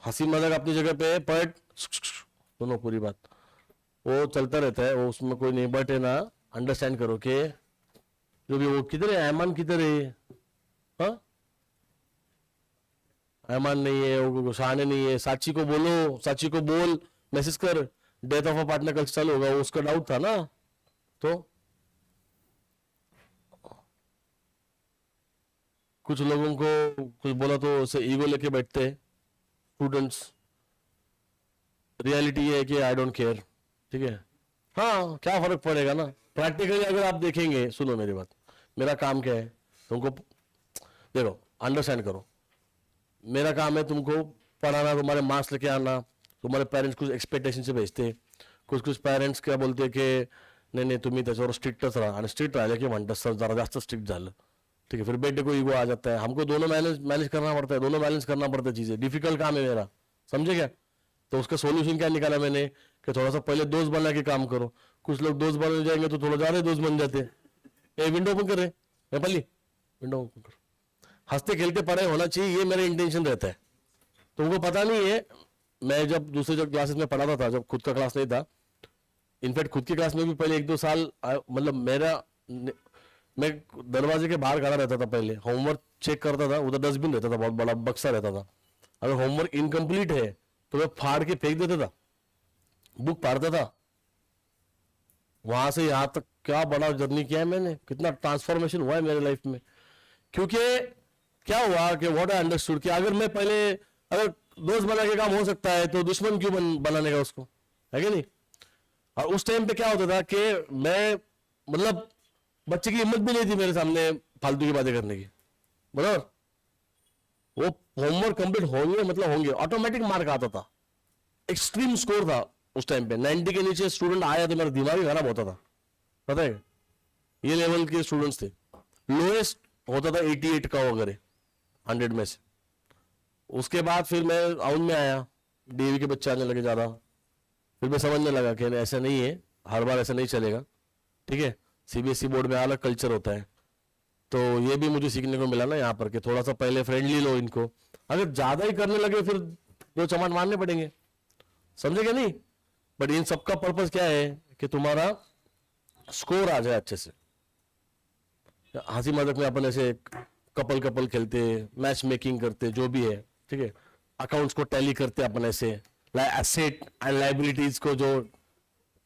हंसी मजाक अपनी जगह पे है, बट सुनो पूरी बात, वो चलता रहता है, वो उसमें कोई नहीं, बट है ना, अंडरस्टैंड करो कि जो भी वो किधर है, ऐमान किधर है? हाँ, ऐमान नहीं है, वो शाहाने नहीं है, साची को बोलो, साची को बोल, मैसेज कर, डेथ ऑफ अ पार्टनर कल चालू होगा, वो उसका डाउट था ना। तो कुछ लोगों को कुछ बोला तो उसे ईगो लेके बैठते हैं स्टूडेंट्स। रियलिटी ये है कि आई डोंट केयर, ठीक है। हाँ, क्या फर्क पड़ेगा ना, प्रैक्टिकली अगर आप देखेंगे, सुनो मेरी बात, मेरा काम क्या है, तुमको देखो, अंडरस्टैंड करो, मेरा काम है तुमको पढ़ाना, तुम्हारे मार्क्स लेके आना। तुम्हारे पेरेंट्स कुछ एक्सपेक्टेशन से भेजते, कुछ कुछ पेरेंट्स क्या बोलते की नाही नाही तुम्ही त्याच्यावर स्ट्रिक्टच राहा, आणि स्ट्रिक्ट राहिले की म्हणतात सर जरा जास्त स्ट्रिक्ट झालं, ठीक है, फिर बेटे को ईगो आ जाता है। हमको दोनों मैनेज मैनेज करना पड़ता है, दोनों बैलेंस करना पड़ता है, चीजें डिफिकल्ट काम है मेरा, समझे क्या? तो उसका सॉल्यूशन क्या निकाला मैंने कि थोड़ा सा पहले दोस्त बना के काम करो। कुछ लोग दोस्त बन जाएंगे तो थोड़ा ज्यादा दोस्त बन जाते हैं। विंडो ओपन कर रहे नेपाली, विंडो ओपन कर, हंसते खेलते पढ़ाई होना चाहिए, ये मेरा इंटेंशन रहता है। तुमको पता नहीं है, मैं जब दूसरे जब क्लासेस में पढ़ाता था, जब खुद का क्लास नहीं था, इनफैक्ट खुद की क्लास में भी पहले 1-2 साल मतलब मैं दरवाजे के बाहर खड़ा रहता था, पहले होमवर्क चेक करता था, उधर डस्टबिन रहता था, बहुत बड़ा बक्सा रहता था, अगर होमवर्क इनकम्प्लीट है तो मैं फाड़ के फेंक देता था, बुक फाड़ता था। वहां से यहां तक क्या बड़ा जर्नी किया है मैंने, कितना ट्रांसफॉर्मेशन हुआ है मेरे लाइफ में। क्योंकि क्या हुआ कि व्हाट आई अंडरस्टूड कि अगर मैं पहले, अगर दोस्त बना के काम हो सकता है तो दुश्मन क्यों बनाने का उसको, है कि नहीं? और उस टाइम पे क्या होता था कि मैं, मतलब बच्चे की हिम्मत भी नहीं थी मेरे सामने फालतू की बातें करने की, बराबर। वो होमवर्क कंप्लीट होंगे मतलब होंगे, ऑटोमेटिक मार्क आता था, एक्सट्रीम स्कोर था उस टाइम पे, 90 के नीचे स्टूडेंट आया तो मेरा दिमाग ही खराब होता था, पता है? ये लेवल के स्टूडेंट्स थे। लोएस्ट होता था 88 का वगैरह 100 में से। उसके बाद फिर मैं आउन में आया, डीवी के बच्चे आने लगे ज़्यादा, फिर मैं समझने लगा कि ऐसा नहीं है, हर बार ऐसा नहीं चलेगा, ठीक है। सीबीएसई बोर्ड में अलग कल्चर होता है, तो ये भी मुझे सीखने को मिला ना यहाँ पर कि थोड़ा सा पहले फ्रेंडली लो इनको, अगर ज़्यादा ही करने लगे फिर दो चमाट मारने पड़ेंगे, समझे क्या नहीं? बट इन सबका पर्पज क्या है कि तुम्हारा स्कोर आ जाए अच्छे से। हंसी मजाक में अपन ऐसे कपल कपल खेलते, मैच मेकिंग करते, जो भी है, ठीक है, अकाउंट्स को टैली करते अपन ऐसे, एसेट एंड लाइबिलिटीज को जो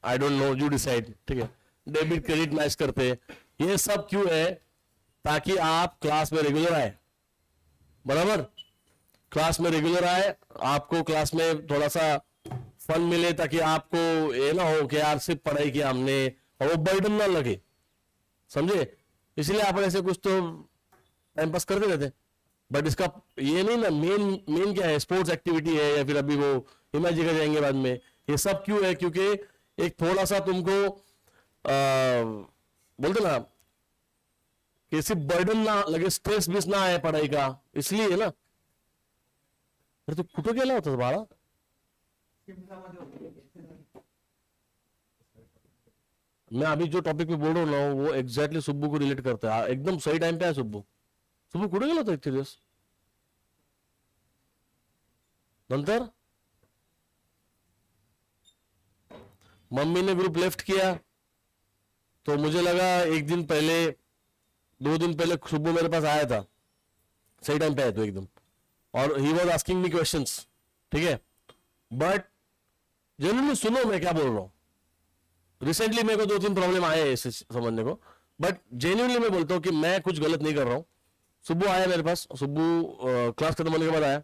I don't know you decide, ठीक है, डेबिट क्रेडिट मैच करते। ये सब क्यों है? ताकि आप क्लास में रेगुलर आए, बराबर, क्लास में रेगुलर आए, आपको क्लास में थोड़ा सा फन मिले, ताकि आपको ये ना हो कि यार सिर्फ पढ़ाई किया हमने, और वो बर्डन ना लगे, समझे? इसलिए आप ऐसे कुछ तो टाइम पास करते रहते। बट इसका ये नहीं ना, मेन मेन क्या है, स्पोर्ट्स एक्टिविटी है, या फिर अभी वो इमेज जगह जाएंगे बाद में। ये सब क्यों है? क्योंकि एक थोड़ा सा तुमको बोलते ना कि सिर्फ बर्डन ना लगे, स्ट्रेस भी ना आए पढ़ाई का, इसलिए ना। अरे तू कुठं गेला होता बाळा? मैं अभी जो टॉपिक पे बोल रहा हूँ ना, वो एग्जैक्टली सुब्बू को रिलेट करता है, एकदम सही टाइम पे है सुब्बू। सुब्बू कुठे गेला होता इतने दिवस नंतर? मम्मी ने ग्रुप लेफ्ट किया तो मुझे लगा एक दिन पहले, 2 दिन पहले सुब्बू मेरे पास आया था, सही टाइम पे आया तो एकदम, और he was asking me questions, ठीक है। बट जनरली सुनो मैं क्या बोल रहा हूं, रिसेंटली मेरे को 2-3 प्रॉब्लम आए हैं इसे समझने को, बट जेन्युइनली मैं बोलता हूँ कि मैं कुछ गलत नहीं कर रहा हूँ। सुब्बू आया मेरे पास, सुब्बू क्लास खत्म होने के बाद आया,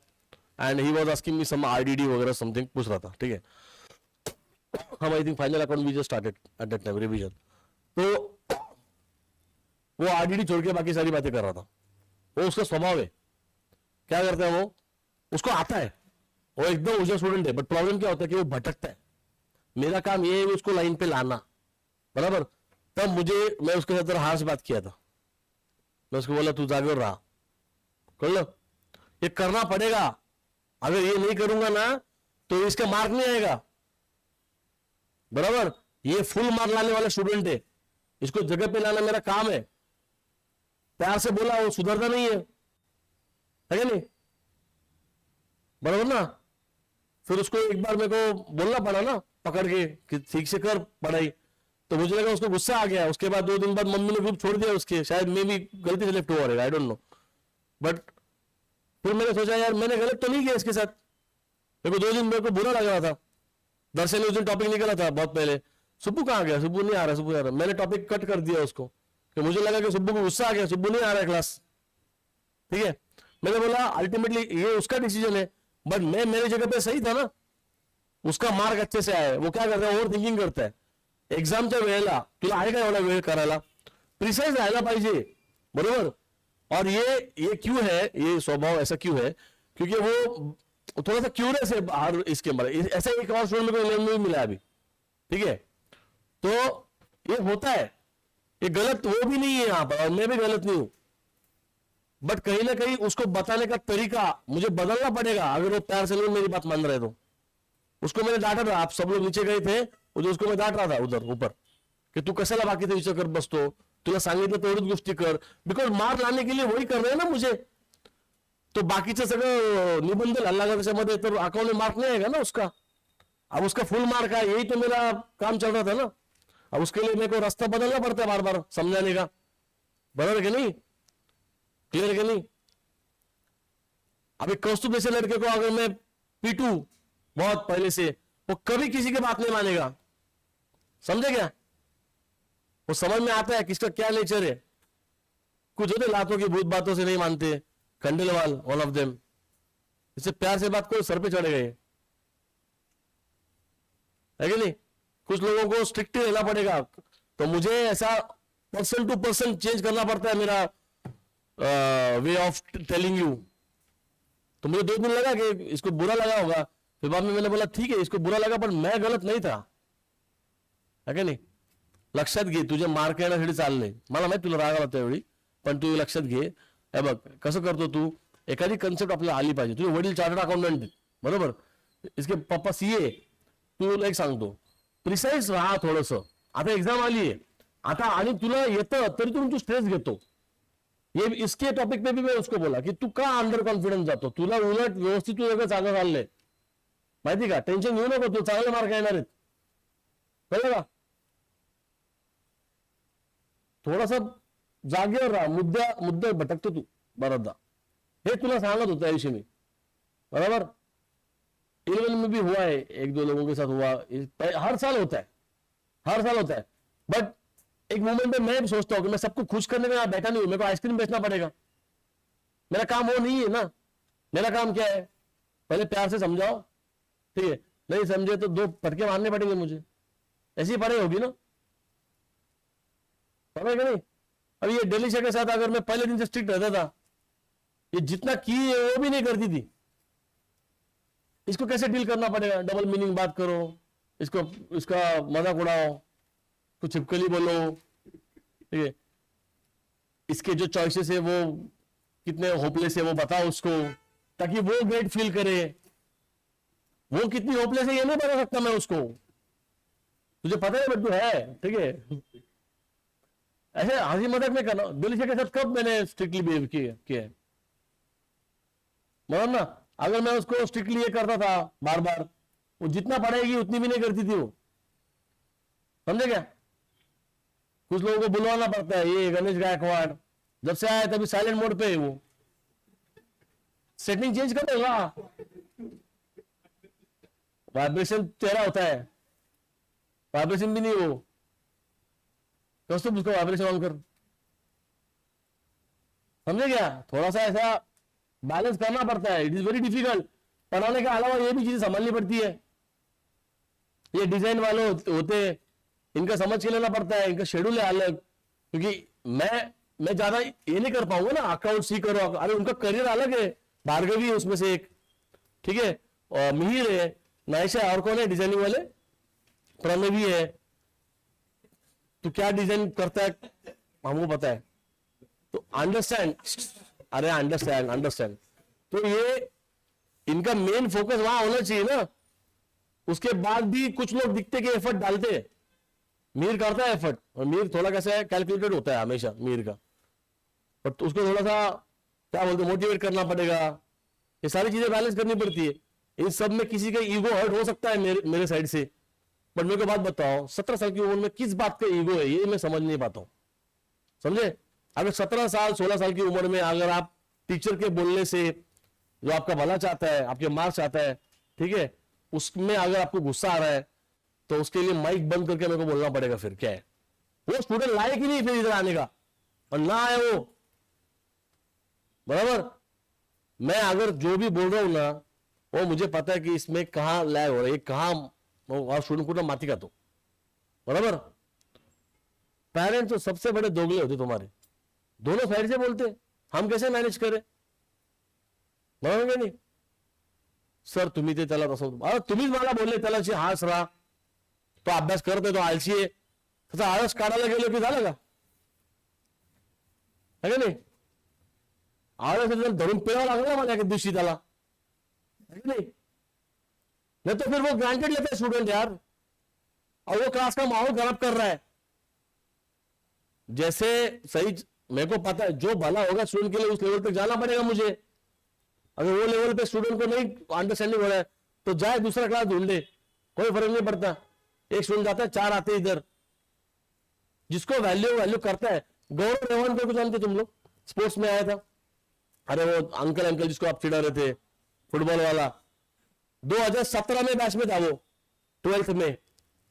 and he was asking me some IDD वगैरह समथिंग पूछ रहा था, ठीक है। हम I think final account we just started at that time revision, तो वो आईडीडी छोड़ के बाकी सारी बातें कर रहा था। वो उसका स्वभाव है, क्या करता है वो, उसको आता है, वो एकदम ऊर्जा स्टूडेंट है, बट प्रॉब्लम क्या होता है कि वो भटकता है। मेरा काम ये है उसको लाइन पे लाना, बराबर। तब मैं उसके साथ हार से बात किया था, मैं उसको बोला तू जागरूक रहा, कर लो, ये करना पड़ेगा, अगर ये नहीं करूंगा ना तो इसका मार्क नहीं आएगा, बराबर। ये फुल मार्क लाने वाला स्टूडेंट है, इसको जगह पे लाना मेरा काम है। प्यार से बोला, वो सुधरता नहीं है क्या नहीं, बराबर ना? फिर उसको एक बार मेरे को बोलना पड़ा ना पकड़ के कि ठीक से कर पढ़ाई, तो मुझे लगा उसको गुस्सा आ गया। उसके बाद 2 दिन बाद मम्मी ने ग्रुप छोड़ दिया उसके, शायद मैं भी गलती से लेफ्ट ओवर है, आई डोंट नो। बट फिर मैंने सोचा यार मैंने गलत तो नहीं किया इसके साथ। मेरे को 2 दिन मेरे को बुरा लग रहा था। दर्शन ने उस दिन टॉपिक निकला था बहुत पहले, सुब्बू कहाँ गया, सुब्बू नहीं आ रहा, सुब्बू आ रहा। मैंने टॉपिक कट कर दिया उसको कि मुझे लगा कि सुब्बू को गुस्सा आ गया, सुब्बू नहीं आ रहा है क्लास, ठीक है। मैंने बोला अल्टीमेटली ये उसका डिसीजन है, बट मैं मेरी जगह पे सही था ना। उसका मार्क अच्छे से आया, वो क्या करता है, ओव्हर थिंकिंग करता आहे. एक्झामच्या वेळेला तुला आहे का एवढा वेळ करायला, प्रिसाइज राहायला पाहिजे, बरोबर. और ये क्यों है, ये स्वभाव ऐसा क्यों है, क्योंकि वो थोड़ा सा क्यूरियस है हर इसके अंदर. ऐसा एक और स्टूडेंट मेरे को इंग्लैंड में मिला अभी, ठीक है. तो ये होता है, ये गलत वो भी नहीं है यहां पर, और मैं भी गलत नहीं हूं, बट कहीं ना कहीं उसको बताने का तरीका मुझे बदलना पड़ेगा. अगर वो प्यार से लोग मेरी बात मान रहे तो उसको मैंने डांटा था. आप सब लोग नीचे गए थे, उसको मैं डांट रहा था उधर ऊपर की तू कशाला बाकीचा विचार करत बसतो, तुला सांगितलं तेवढीच गोष्टी कर. बिकॉज मार्क लाने के लिए वही कर रहे हैं ना मुझे. तो बाकीचं सगळं निबंध हल्ला का त्याच्यामध्ये, तर अकाउंट में मार्क नहीं आएगा ना उसका. अब उसका फुल मार्क है, यही तो मेरा काम चल रहा था ना. अब उसके लिए मेरे को रास्ता बदलना पड़ता है बार बार समझाने का. बराबर है कि नहीं, क्लियर है कि नहीं. अभी कौस्तुभ जैसे लड़के को अगर मैं पीटू बहुत पहले से, वो कभी किसी की बात नहीं मानेगा. समझे क्या, वो समझ में आता है किसका क्या नेचर है. कुछ होते लातों की भूत बातों से नहीं मानते. खंडेलवाल वन ऑफ देम, इससे प्यार से बात करो सर पे चढ़े गए, है कि नहीं. कुछ लोगों को स्ट्रिक्ट रहना पड़ेगा. तो मुझे ऐसा पर्सन टू पर्सन चेंज करना पड़ता है मेरा वे ऑफ टेलिंग यू. तो मुझे 2 दिन लगा कि इसको बुरा लगा होगा, फिर बाद में मैंने बोला ठीक है इसको बुरा लगा, पण मैं गलत नहीं था, है की नाही. लक्षात घे, तुझे मार्क येण्यासाठी चाललंय, मला माहिती तुला राग आला त्यावेळी, पण तू लक्षात घे. हे बघ कसं करतो तू, एखादी कन्सेप्ट आपल्याला आली पाहिजे. तुझे वडील चार्टर्ड अकाउंटंट बरोबर, इसके पप्पा सीए, तू एक सांगतो प्रिसाइज राहा थोडस. आता एक्झाम आली आहे आता, आणि तुला येतं तरी तू स्ट्रेस घेतो. ये इसके टॉपिक पे भी मैं उसको बोला कि तू का अंडर कॉन्फिडन्स जातो, तुला उलट व्यवस्थित तू सगळं चांगलं चाललंय माहिती का, टेन्शन घेऊ नको, तू चांगले मार्क येणार आहेत, कळलं का. थोडासा जागेवर राहा, मुद्दा भटकतो तू बराचदा. हे तुला सांगत होतं आयुष्य मी, बराबर. 11 में भी हुआ है, 1-2 लोगों के साथ हुआ, हर साल होता है, हर साल होता है. बट एक मोमेंट में मैं सोचता हूं कि मैं सबको खुश करने में बैठा नहीं हूं, मेरे को आइसक्रीम बेचना पड़ेगा. मेरा काम वो नहीं है ना. मेरा काम क्या है, पहले प्यार से समझाओ, ठीक है, नहीं समझे तो 2 फटके मारने पड़ेंगे मुझे. ऐसी पढ़ाई होगी ना, समझ नहीं. अब ये डेलिशा के साथ अगर मैं पहले दिन से स्ट्रिक्ट रहता था, ये जितना की है वो भी नहीं करती थी. इसको कैसे डील करना पड़ेगा, डबल मीनिंग बात करो, इसको इसका मजाक उड़ाओ, कुछ छिपकली बोलो, ठीक है. इसके जो चॉइसेस है वो कितने होपलेस है वो बताओ उसको, ताकि वो ग्रेट फील करे. वो कितनी होपलेस है ये नहीं बता सकता मैं उसको, तुझे पता है बट तू है, ठीक है. ऐसे हंसी मजाक में करना. दिलीशा के साथ कब मैंने स्ट्रिक्टली बिहेव किया है, मतलब ना. अगर मैं उसको स्ट्रिक्टली ये करता था बार बार, वो जितना पढ़ेगी उतनी भी नहीं करती थी वो, समझे क्या. कुछ लोगों को बुलवाना पड़ता है. ये गणेश गायकवाड़ जब से आया तभी साइलेंट मोड पे है वो, सेटिंग चेंज कर देगा, वाइब्रेशन तेरा होता है, वाइब्रेशन भी नहीं वो. दोस्तों उसको वाइब्रेशन ऑन कर, समझे क्या. थोड़ा सा ऐसा बैलेंस करना पड़ता है. It is very difficult. पढ़ाने के अलावा ये भी चीजें संभालनी पड़ती है. ये डिजाइन वाले होते हैं, इनका समझ के लेना पड़ता है, इनका शेड्यूल है अलग. क्योंकि मैं ज्यादा ये नहीं कर पाऊंगा ना, अकाउंट सी करो, अरे उनका करियर अलग है. भार्गवी है उसमें से एक, ठीक है, और मिहिर है, नायशा, और कौन है डिजाइनिंग वाले, प्रणवी है. तो क्या डिजाइन करता है हमको पता है. तो अंडरस्टैंड, अरे अंडरस्टैंड. तो ये इनका मेन फोकस वहां होना चाहिए ना. उसके बाद भी कुछ लोग दिखते कि एफर्ट डालते हैं. मीर करता है एफर्ट, और मीर थोड़ा कैसा है, कैलकुलेटेड होता है हमेशा मीर का. पर तो उसको थोड़ा सा क्या बोलते मोटिवेट करना पड़ेगा. ये सारी चीजें बैलेंस करनी पड़ती है. इन सब में किसी का ईगो हर्ट हो सकता है मेरे साइड से, बट मेरे को बात बताओ 17 साल की उम्र में किस बात का ईगो है, ये मैं समझ नहीं पाता हूं। समझे? अगर 17 साल 16 साल की उम्र में अगर आप टीचर के बोलने से जो आपका भला चाहता है, आपके मार्क्स चाहता है, ठीक है, उसमें अगर आपको गुस्सा आ रहा है तो उसके लिए माइक बंद करके मेरे को बोलना पड़ेगा। फिर क्या है, वो स्टूडेंट लायक ही नहीं फिर इधर आने का, और ना आए वो, बराबर। मैं अगर जो भी बोल रहा हूं ना, वो मुझे पता है कि इसमें कहां लैग हो रहा है, कहां स्टूडेंट को ना माती का, तो बराबर। पेरेंट्स तो सबसे बड़े दोगले होते तुम्हारे, दोनों साइड से बोलते, हम कैसे मैनेज करें, बरोबर नाही? सर तुम्ही ते त्याला तसं, अरे तुम्हीच मला बोलले त्याला हास राहा, तो अभ्यास करतोय, तो आळशी आहे, त्याचा आळस काढायला गेलो की झालं का? है का नाही? आळस धरून पिळावं लागलं ना मला एका दिवशी त्याला, है का नहीं तो फिर वो ग्रांटेड लेते हैं स्टूडेंट यार, और वो क्लास का माहौल खराब कर रहा है। जैसे सही मेरे को पता है जो भला होगा स्टूडेंट के लिए उस लेवल तक जाना पड़ेगा मुझे। अगर वो लेवल पे स्टूडेंट को नहीं अंडरस्टैंडिंग हो रहा है तो जाए दूसरा क्लास ढूंढे, कोई फर्क नहीं पड़ता। एक स्टूडेंट आता है, 4 आते हैं इधर, जिसको वैल्यू करता है। गौरव रेवानकर को जानते तुम लोग, स्पोर्ट्स में आया था, अरे वो अंकल जिसको आप चिढ़ा रहे थे, फुटबॉल वाला, 2017 में बैच में था वो, 12th में,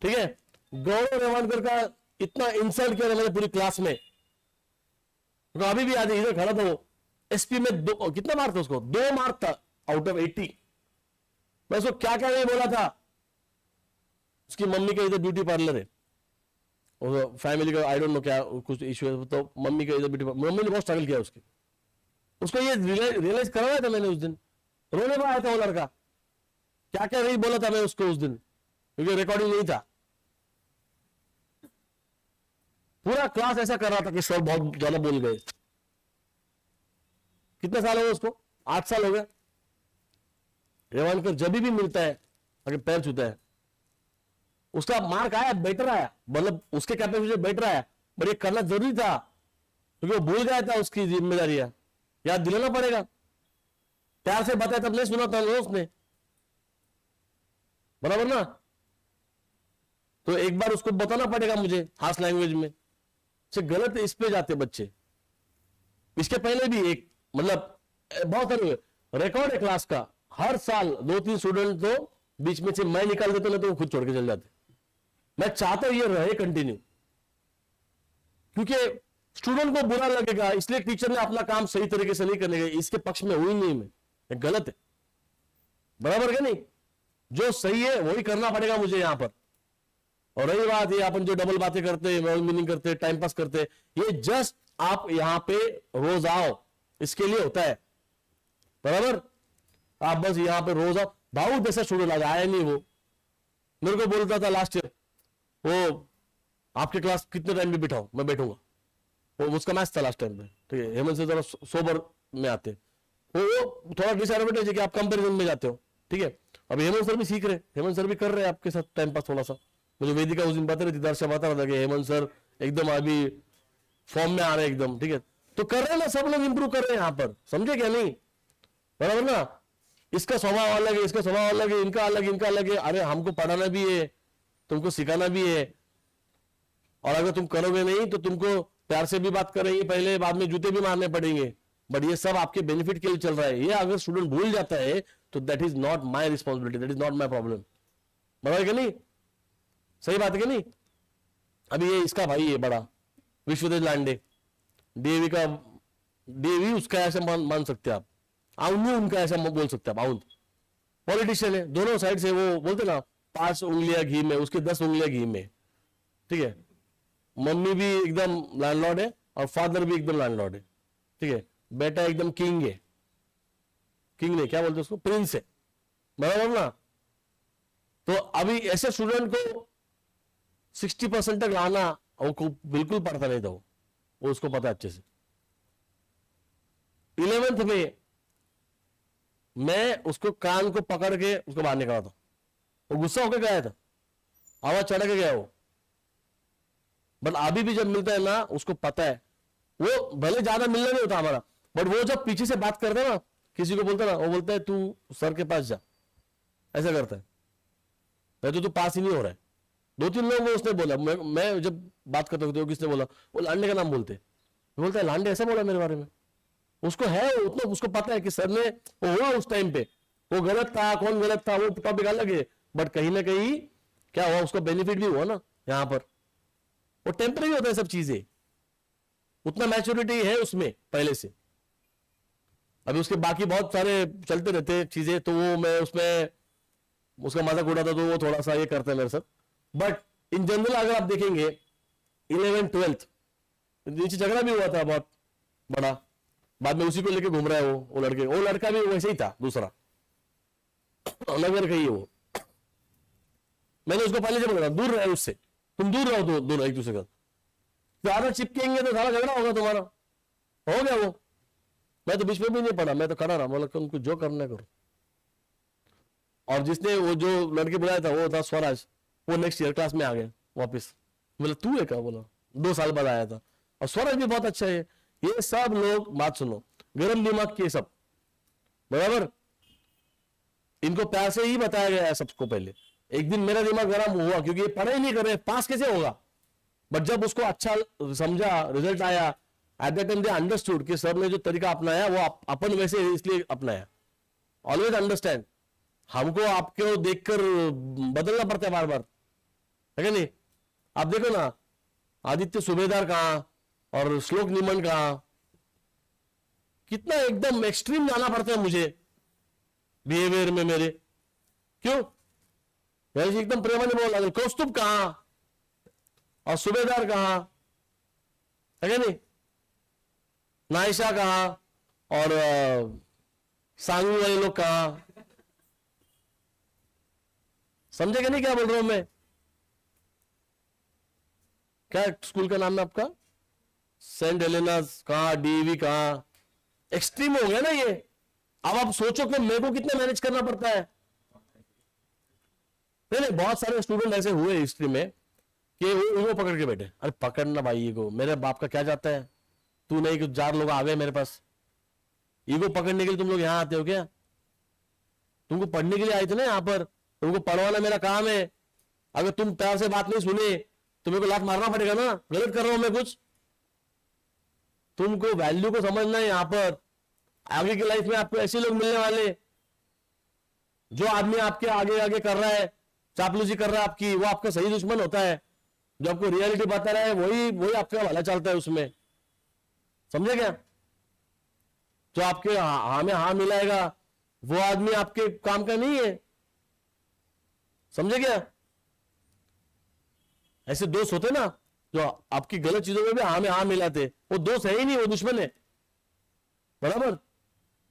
ठीक है। गौरव रेवानकर का इतना इंसल्ट किया था मैंने पूरी क्लास में, तो अभी भी याद है, इधर खड़ा था वो, एसपी में कितना मार्क था उसको, 2 मार्क था आउट ऑफ 80। मैं उसको क्या क्या नहीं बोला था। उसकी मम्मी का इधर ब्यूटी पार्लर है, और फैमिली का आई डोंट नो क्या कुछ इश्यू है, तो मम्मी का इधर ब्यूटी पार्लर, मम्मी ने बहुत स्ट्रगल किया उसको ये रियलाइज करवाया था मैंने उस दिन, रोने पर आया था वो लड़का, क्या क्या नहीं बोला था मैं उसको उस दिन, क्योंकि रिकॉर्डिंग नहीं था। पूरा क्लास ऐसा कर रहा था कि सर बहुत ज्यादा बोल गए। कितने साल हो गए उसको, 8 साल हो गए। रेवानकर जब भी मिलता है अगर पैर छूता है, उसका मार्क आया, बेटर आया, मतलब उसके कैपेसिटी बेटर आया, बट ये करना जरूरी था क्योंकि वो भूल गया था उसकी जिम्मेदारियां, याद दिलाना पड़ेगा। प्यार से बताया तब नहीं सुना था उसने, बराबर ना? तो एक बार उसको बताना पड़ेगा मुझे हास लैंग्वेज में, से गलत इस पे जाते बच्चे। इसके पहले भी एक मतलब बहुत सारे रिकॉर्ड है क्लास का, हर साल 2-3 स्टूडेंट तो बीच में से मैं निकाल देता, नहीं तो वो खुद छोड़ के चल जाते। मैं चाहता हूं ये रहे कंटिन्यू, क्योंकि स्टूडेंट को बुरा लगेगा, इसलिए टीचर ने अपना काम सही तरीके से नहीं करने का, इसके पक्ष में हुई नहीं, मैं गलत है, बराबर है नहीं? जो सही है वही करना पड़ेगा मुझे यहां पर। और रही बात ये अपन जो डबल बातें करते हैं, मीनिंग करते हैं, टाइम पास करते हैं, ये जस्ट आप यहां पे रोज आओ इसके लिए होता है, बराबर? आप बस यहां पे रोज आओ। भाऊ जैसा स्टूडेंट आज आया नहीं, वो मेरे को बोलता था लास्ट ईयर, वो आपके क्लास कितने टाइम में बिठाओ, मैं बैठूंगा। वो उसका मैच था लास्ट टाइम पे, ठीक है। हेमंत से थोड़ा सोबर में आते, वो थोड़ा डिसएडवांटेज है कि आप कंपेरिजन में जाते हो, ठीक है। अभी हेमंत सर भी सीख रहे, हेमंत सर भी कर रहे हैं आपके साथ टाइम पास थोड़ा सा। मुझे वेदिका उस दिन बता रही थी, दर्शक बता रहा था कि हेमंत सर एकदम अभी फॉर्म में आ रहे हैं एकदम, ठीक है। तो कर रहे हैं ना, सब लोग इंप्रूव कर रहे हैं यहाँ पर, समझे क्या नहीं? बराबर ना? इसका स्वभाव अलग है, इसका स्वभाव अलग है, इनका अलग, इनका अलग है। अरे हमको पढ़ाना भी है, तुमको सिखाना भी है, और अगर तुम करोगे नहीं तो तुमको प्यार से भी बात करेंगे पहले, बाद में जूते भी मारने पड़ेंगे, बट ये सब आपके बेनिफिट के लिए चल रहा है। ये अगर स्टूडेंट भूल जाता है तो that is not my responsibility, that is not my problem, बराबर क्या नहीं? सही बात है कि नहीं? अभी ये इसका भाई है बड़ा विश्वदेव लांडे, डीएवी का, डीएवी उसका ऐसा मान सकते हैं आप, आउन उनका ऐसा बोल सकते हैं आप, आउन पॉलिटिशियन है, दोनों साइड से। वो बोलते ना 5 उंगलियां घी में, उसके 10 उंगलियां घी में, ठीक है। मम्मी भी एकदम लैंडलॉर्ड है और फादर भी एकदम लैंडलॉर्ड है, ठीक है। बेटा एकदम किंग है, किंग नहीं क्या बोलते उसको, प्रिंस है, बराबर ना? तो अभी ऐसे स्टूडेंट को 60% तक लाना, वो बिल्कुल पढ़ता नहीं था वो उसको पता है अच्छे से। 11th में मैं उसको कान को पकड़ के उसको बाहर निकाला था, वो गुस्सा होकर गया था, आवाज चढ़ के गया वो। बट अभी भी जब मिलता है ना, उसको पता है, वो भले ज्यादा मिलना नहीं होता हमारा, बट वो जब पीछे से बात करता है ना, किसी को बोलता ना, वो बोलता है तू सर के पास जा, ऐसा करता है, नहीं तो तू पास ही नहीं हो रहा है। 2-3 लोगों को उसने बोला, मैं जब बात करता हूँ तो किसने बोला, वो लांडे का नाम बोलते, बोलता है लांडे ऐसा बोला मेरे बारे में। उसको है उतना, उसको पता है कि सर ने वो हुआ उस टाइम पे, वो गलत था, कौन गलत था वो टॉपिक अलग है, बट कहीं ना कहीं क्या हुआ, उसको बेनिफिट भी हुआ ना यहां पर। वो टेम्पररी होता है सब चीजें, उतना मैच्योरिटी है उसमें पहले से। अभी उसके बाकी बहुत सारे चलते रहते हैं चीजें, तो वो मैं उसमें उसका मजाक उड़ाता तो वो थोड़ा सा ये करता है मेरे साथ। बट इन जनरल अगर आप देखेंगे 11th-12th नीचे झगड़ा भी हुआ था बहुत बड़ा, बाद में उसी को लेके घूम रहा है वो लड़के, वो लड़का भी वैसे ही था, दूसरा नगर का ही है वो। मैंने उसको पहले से बोला दूर रहे उससे, तुम दूर रहो दोनों एक दूसरे का, ज्यादा चिपकेंगे तो सारा झगड़ा होगा तुम्हारा। हो गया वो, मैं तो बीच में भी नहीं पड़ा, मैं तो खड़ा रहा, बोला उनको जो करना करो। और जिसने वो जो लड़के बुलाया था वो था स्वराज, वो नेक्स्ट ईयर क्लास में आ गया वापस। बोला तू है क्या, बोला 2 साल बाद आया था। और स्वराज भी बहुत अच्छा है। ये सब लोग बात सुनो, गरम दिमाग के सब, बराबर, इनको प्यार से ही बताया गया है सबको पहले। एक दिन मेरा दिमाग गर्म हुआ क्योंकि ये पढ़ाई नहीं कर रहे, पास कैसे होगा। बट जब उसको अच्छा समझा, रिजल्ट आया, eight that time they understood कि सर ने जो तरीका अपनाया वो अपन वैसे इसलिए अपनाया। ऑलवेज अंडरस्टैंड, हमको आपको देखकर बदलना पड़ता है बार बार, है नहीं। आप देखो ना, आदित्य सूबेदार कहां और श्लोक निमन कहां, कितना एकदम एक्सट्रीम जाना पड़ता है मुझे बिहेवियर में मेरे, क्यों वैसे एकदम प्रेमाने बोल रहा, कौस्तुभ कहां और सूबेदार कहां, है नहीं, नायशा कहां और सांगू वाले लोग कहां। समझे कि नहीं क्या बोल रहा हूं मैं। क्या स्कूल का नाम है आपका, सेंट हेलेनास कहां, डीवी कहां, एक्सट्रीम हो गया ना ये। अब आप सोचो कि मेरे को कितना मैनेज करना पड़ता है। नहीं, बहुत सारे स्टूडेंट ऐसे हुए हिस्ट्री में कि वो ईगो पकड़ के बैठे, अरे पकड़ना भाई ईगो, मेरे बाप का क्या जाता है, तू नहीं कुछ 4 लोग आ गए मेरे पास, ईगो पकड़ने के लिए तुम लोग यहां आते हो क्या। तुमको पढ़ने के लिए आए थे ना यहाँ पर, तुमको पढ़वाना मेरा काम है। अगर तुम प्यार से बात नहीं सुने तो मेरे को लात मारना पड़ेगा ना, गलत कर रहा हूं मैं कुछ। तुमको वैल्यू को समझना है यहाँ पर। आगे की लाइफ में आपको ऐसे लोग मिलने वाले, जो आदमी आपके आगे आगे कर रहा है, चापलूसी कर रहा है आपकी, वो आपका सही दुश्मन होता है। जो आपको रियलिटी बता रहा है वही आपका भला चालता है उसमें, समझे क्या। जो आपके हाँ में हाँ मिलाएगा वो आदमी आपके काम का नहीं है, समझे क्या। ऐसे दोस्त होते ना जो आपकी गलत चीजों में भी हाँ में हाँ मिलाते, वो दोस्त है ही नहीं, वो दुश्मन है, बराबर।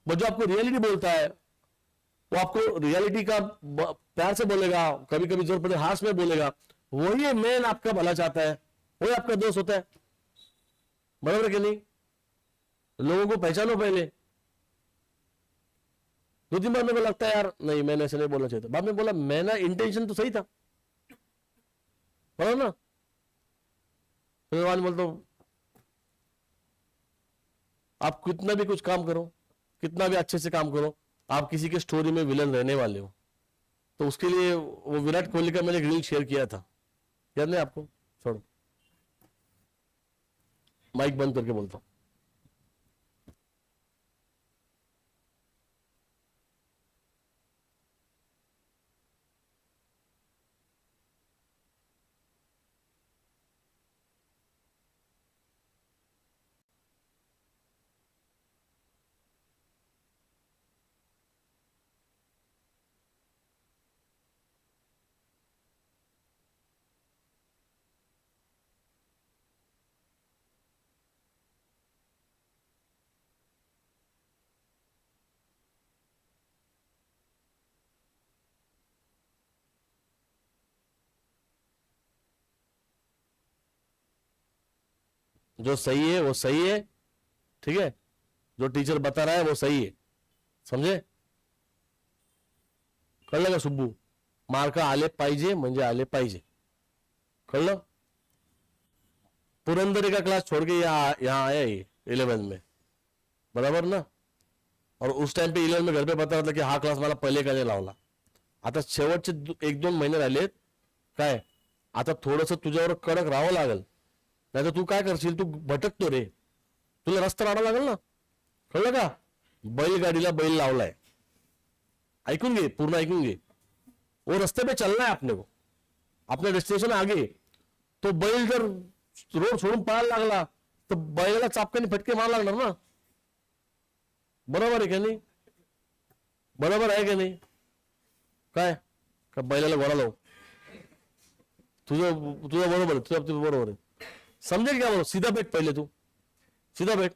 वो जो आपको रियलिटी बोलता है वो आपको रियलिटी का प्यार से बोलेगा, कभी कभी जरूरत पड़े हाथ में बोलेगा, वही मेन आपका भला चाहता है, वही आपका दोस्त होता है, बराबर कि नहीं। लोगों को पहचानो पहले। 2-3 बार मेरे को लगता है यार नहीं मैंने ऐसे नहीं बोलना चाहिए था, बाद में बोला मैंने इंटेंशन तो सही था, बराबर ना। फिर बाद बोलता हूं आप कितना भी कुछ काम करो, कितना भी अच्छे से काम करो, आप किसी के स्टोरी में विलन रहने वाले हो। तो उसके लिए वो विराट कोहली का मैंने एक रील शेयर किया था, याद नहीं आपको। छोड़ो, माइक बंद करके बोलता हूं। जो सही है वो सही है, ठीक है, जो टीचर बता रहा है वो सही है, समझे। कळलं का सुब्बू, मार्क आले पाहिजे म्हणजे आले पाहिजे, कळलं। पुरंदर का क्लास छोड़ के यहाँ आया ये 11 में, बराबर ना। और उस टाइम पे 11 में घर पे पता था कि हा क्लास मला पहले का नहीं लावला, आता शेवटचे 1-2 महिने राहिलेत काय, आता थोडस तुझ्यावर कडक राहावं लागेल, नाही तर तू काय करशील, तू भटकतो रे, तुला रस्ता राहावं लागेल ना, कळलं का. बैलगाडीला बैल लावलाय, ऐकून घे, पूर्ण ऐकून घे. वो रस्ते पे चलना है अपने को, अपने डेस्टिनेशन आगे. तो बैल जर रोड सोडून पळायला लागला तर बैलाला चापकाने फटके मारा लागणार ना, बरोबर आहे का नाही, बरोबर आहे का नाही, काय का बैलाला घोडा लावू, तुझं तुझं बरोबर आहे, तुझं बरोबर आहे, समझे क्या बोलो, सीधा बैठ पहले तू, सीधा बैठ.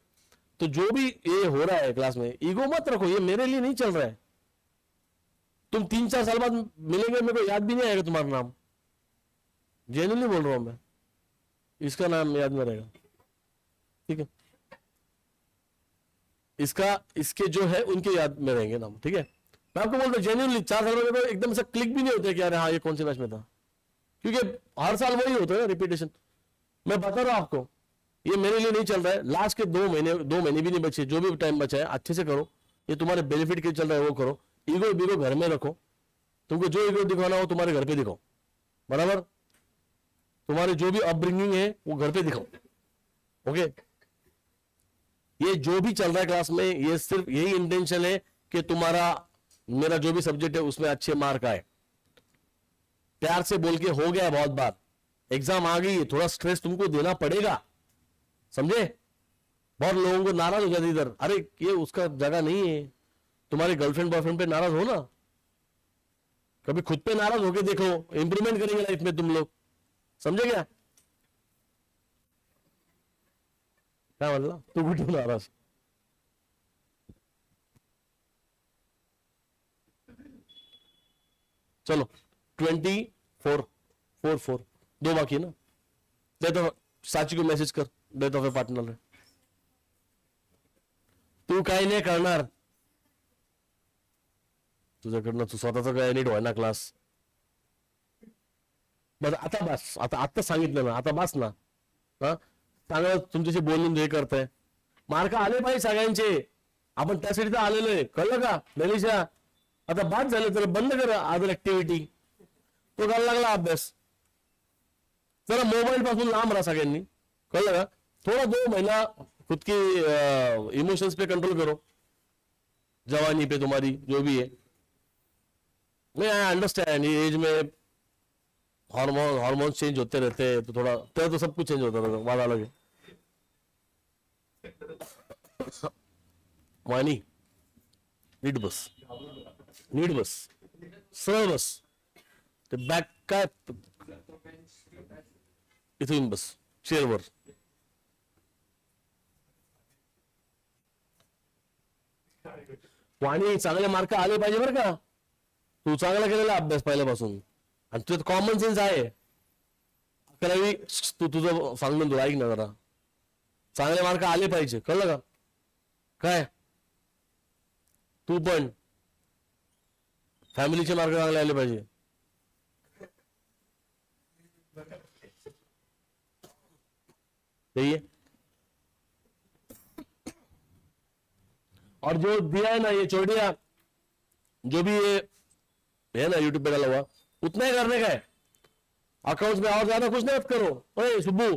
तो जो भी ये हो रहा है क्लास में, ईगो मत रखो, ये मेरे लिए नहीं चल रहा है. तुम 3-4 साल बाद मिलेंगे, मेरे को याद भी नहीं आएगा तुम्हारा नाम, जेन्युइनली बोल रहा हूं मैं, इसका नाम याद में रहेगा, ठीक है, इसका इसके जो है उनके याद में रहेंगे नाम, ठीक है. मैं आपको बोलता हूँ जेन्युइनली 4 साल में तो एकदम से क्लिक भी नहीं होता कि अरे हाँ ये कौन से मैच में था, क्योंकि हर साल वही होता है रिपीटेशन. मैं बता रहा हूं आपको, ये मेरे लिए नहीं चल रहा है. लास्ट के 2 महीने भी नहीं बचे, जो भी टाइम बचा है अच्छे से करो, ये तुम्हारे बेनिफिट के चल रहा है वो करो. ईगो बीगो घर में रखो, तुमको जो ईगो दिखाना हो तुम्हारे घर पे दिखाओ, बराबर, तुम्हारे जो भी अपब्रिंगिंग है वो घर पे दिखाओ, ओके. ये जो भी चल रहा है क्लास में, ये सिर्फ यही इंटेंशन है कि तुम्हारा मेरा जो भी सब्जेक्ट है उसमें अच्छे मार्क आए. प्यार से बोल के हो गया बहुत बार, एग्जाम आ गई है, थोड़ा स्ट्रेस तुमको देना पड़ेगा, समझे. बहुत लोगों को नाराज हो जाते इधर, अरे ये उसका जगह नहीं है. तुम्हारे गर्लफ्रेंड बॉयफ्रेंड पे नाराज हो ना, कभी खुद पे नाराज होके देखो, इंप्रूवमेंट करेंगे लाइफ में तुम लोग, समझे क्या. काय म्हणला तू, कुठे नाराज, चलो 24-4-4 2 बाकी है ना. डेथ ऑफ साची को मेसेज कर, डेथ ऑफ ए पार्टनर. तू काही नाही करणार, तुझ्याकडनं तू स्वतःच काय नीट व्हाय ना क्लास, बस आता बस, आता सांगितलं ना, आता बस ना. हा चांगलं तुमच्याशी बोलून हे करताय, मार्क आले पाहिजे सगळ्यांचे, आपण त्यासाठी तर आलेलो आहे, कळलं का ललिशा. आता बाद झालं तर बंद कर अदर ऍक्टिव्हिटी, तो करायला लागला अभ्यास, जरा मोबाईल पासून लांब राहा सगळ्यांनी, कळलं का. थोड़ा 2 महीना खुद की इमोशंस पे कंट्रोल करो, जवानी पे तुम्हारी जो भी है. मैं आई अंडरस्टैंड, ये एज में हार्मोन्स चेंज होते रहते हैं, तो थोड़ा तेरा तो सब कुछ चेंज होता रहता, बात अलग है. वाणी नीट बस, नीट बस, सरळ बस, ते बॅक काय इथून बस चेअरवर. वाणी चांगले मार्क आले पाहिजे बरं का, तू चांगला केलेला अभ्यास पहिल्यापासून, आणि तुझ्यात कॉमन सेन्स आहे. 11वी तू तुझं सांगून तुला ऐक ना जरा, चांगले मार्क आले पाहिजे, कळलं का काय. तू पण फॅमिलीचे मार्क चांगले आले पाहिजे. सही है. और जो दिया है ना ये चोटिया, जो भी ये है ना यूट्यूब पे डाला हुआ, उतना ही करने का है. अकाउंट्स में और ज्यादा कुछ नहीं करो. ओए सुब्बू,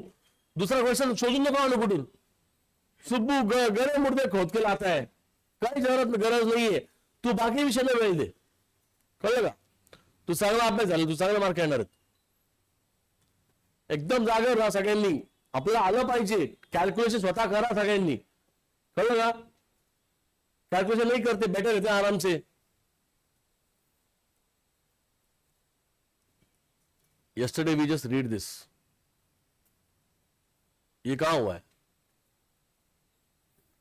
दूसरा क्वेश्चन शोधून नको आणू कुठून. सुब्बू गरे मुर्दे खोद के लाता है, काही गरज नाही आहे. तू बाकी विषयाला वेळ दे, कळलं का. तू चांगला अभ्यास झाला, तू चांगला मार्क येणार आहेत. एकदम जागेवर राहा सगळ्यांनी, आपल्याला आलं पाहिजे. कॅल्क्युलेशन स्वतः करा सगळ्यांनी, कळलं का. कैलकुलेशन नहीं करते, बैठे रहते आराम से. yesterday we just read this, ये कहां हुआ है,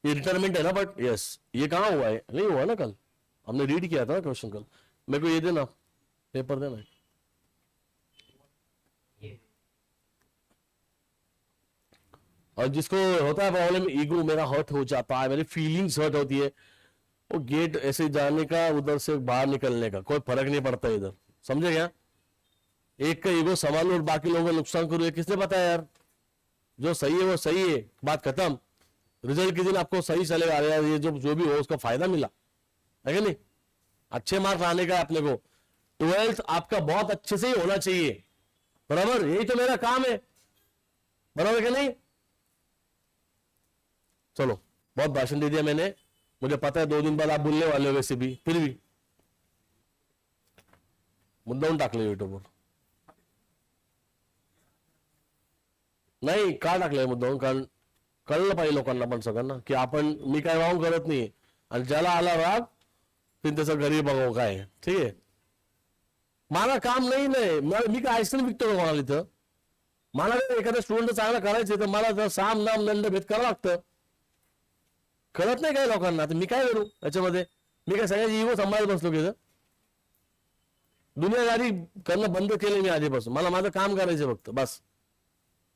ये रिटायरमेंट है ना, बट यस ये कहां हुआ है, नहीं हुआ ना, कल हमने रीड किया था क्वेश्चन. कल मेरे को ये देना, पेपर देना. और जिसको होता है प्रॉब्लम, ईगो मेरा हर्ट हो जाता है, मेरी फीलिंग्स हर्ट होती है, वो गेट ऐसे जाने का, उधर से बाहर निकलने का कोई फर्क नहीं पड़ता इधर, समझे क्या. एक का ईगो संभालो और बाकी लोगों का नुकसान करो, ये किसने पता है यार. जो सही है वो सही है, बात खत्म. रिजल्ट के दिन आपको सही चलेगा, अरे यार ये जो भी हो उसका फायदा मिला है कि नहीं. अच्छे मार्क्स लाने का अपने को, ट्वेल्थ आपका बहुत अच्छे से ही होना चाहिए, बराबर, यही तो मेरा काम है, बराबर क्या नहीं। चलो बहुत भाषण दे दिया मैंने, मुझे पता है 2 दिन बाद आप बोलने वाले हो वैसे भी, फिर भी मुद्दाहून टाकले युट्यूबवर, नाही का टाकलंय मुद्दाहून, कारण कळलं पाहिजे लोकांना पण सगळ्यांना की आपण, मी काय वाहून करत नाही, आणि ज्याला आला राग ते त्याचं घरी बघावं काय, ठीक आहे, मला काम नाही, मी काय आईस्क्रीम विकतो का कोणाला इथं, मला एखाद्या स्टुडंट चांगला करायचं तर मला जर साम नाम दंड भेद करावं लागतं, कळत नाही काय लोकांना, तर मी काय करू याच्यामध्ये, मी काय सगळ्याची इगो सांभाळत बसलो की दुनियादारी करणं बंद केले मी आधीपासून, मला माझं काम करायचं फक्त बस,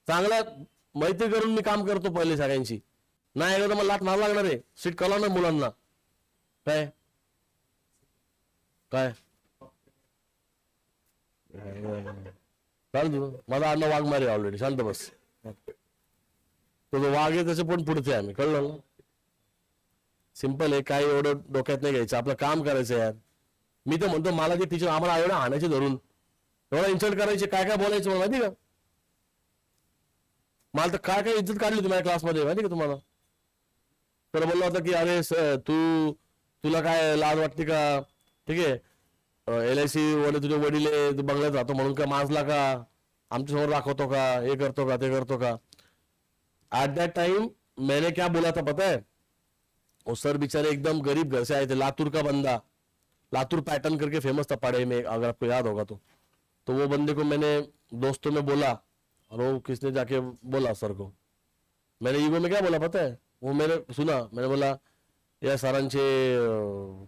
चांगला मैत्री करून मी काम करतो पहिले सगळ्यांशी, नाही ऐकलं तर मला लात मार लागणार आहे, सीट कळवणार मुलांना, काय काय चालतो, माझा अन्न वाघ मारे ऑलरेडी, शांत बस, तो जो वाघ आहे त्याचे पण पुढचे आम्ही, कळलं ना, सिंपल आहे, काय एवढं डोक्यात नाही घ्यायचं, आपलं काम करायचं यार, मी तर म्हणतो मला जे टीचर आम्हाला एवढं हाणायचे धरून, एवढा इन्सल्ट करायचे, काय काय बोलायचं मला माहिती का, मला तर काय काय इज्जत काढली होती माझ्या क्लासमध्ये माहिती का तुम्हाला, तर बोलला होता की अरे तुला काय लाज वाटते का, ठीक आहे, LIC वाले तुझे वडील तू बंगल्यात राहतो म्हणून का माजला का, आमच्या समोर दाखवतो का, हे करतो का, ते करतो का, एट दैट टाइम मैंने क्या बोला था पता है, वो सर बेचारे एकदम गरीब घर से आए थे, लातूर का बंदा, लातूर पैटर्न करके फेमस था पढ़े में, अगर आपको याद होगा तो वो बंदे को मैंने दोस्तों में बोला, और वो किसने जाके बोला सर को, मैंने ईगो में क्या बोला पता है, वो मैंने सुना, मैंने बोला या सरांचे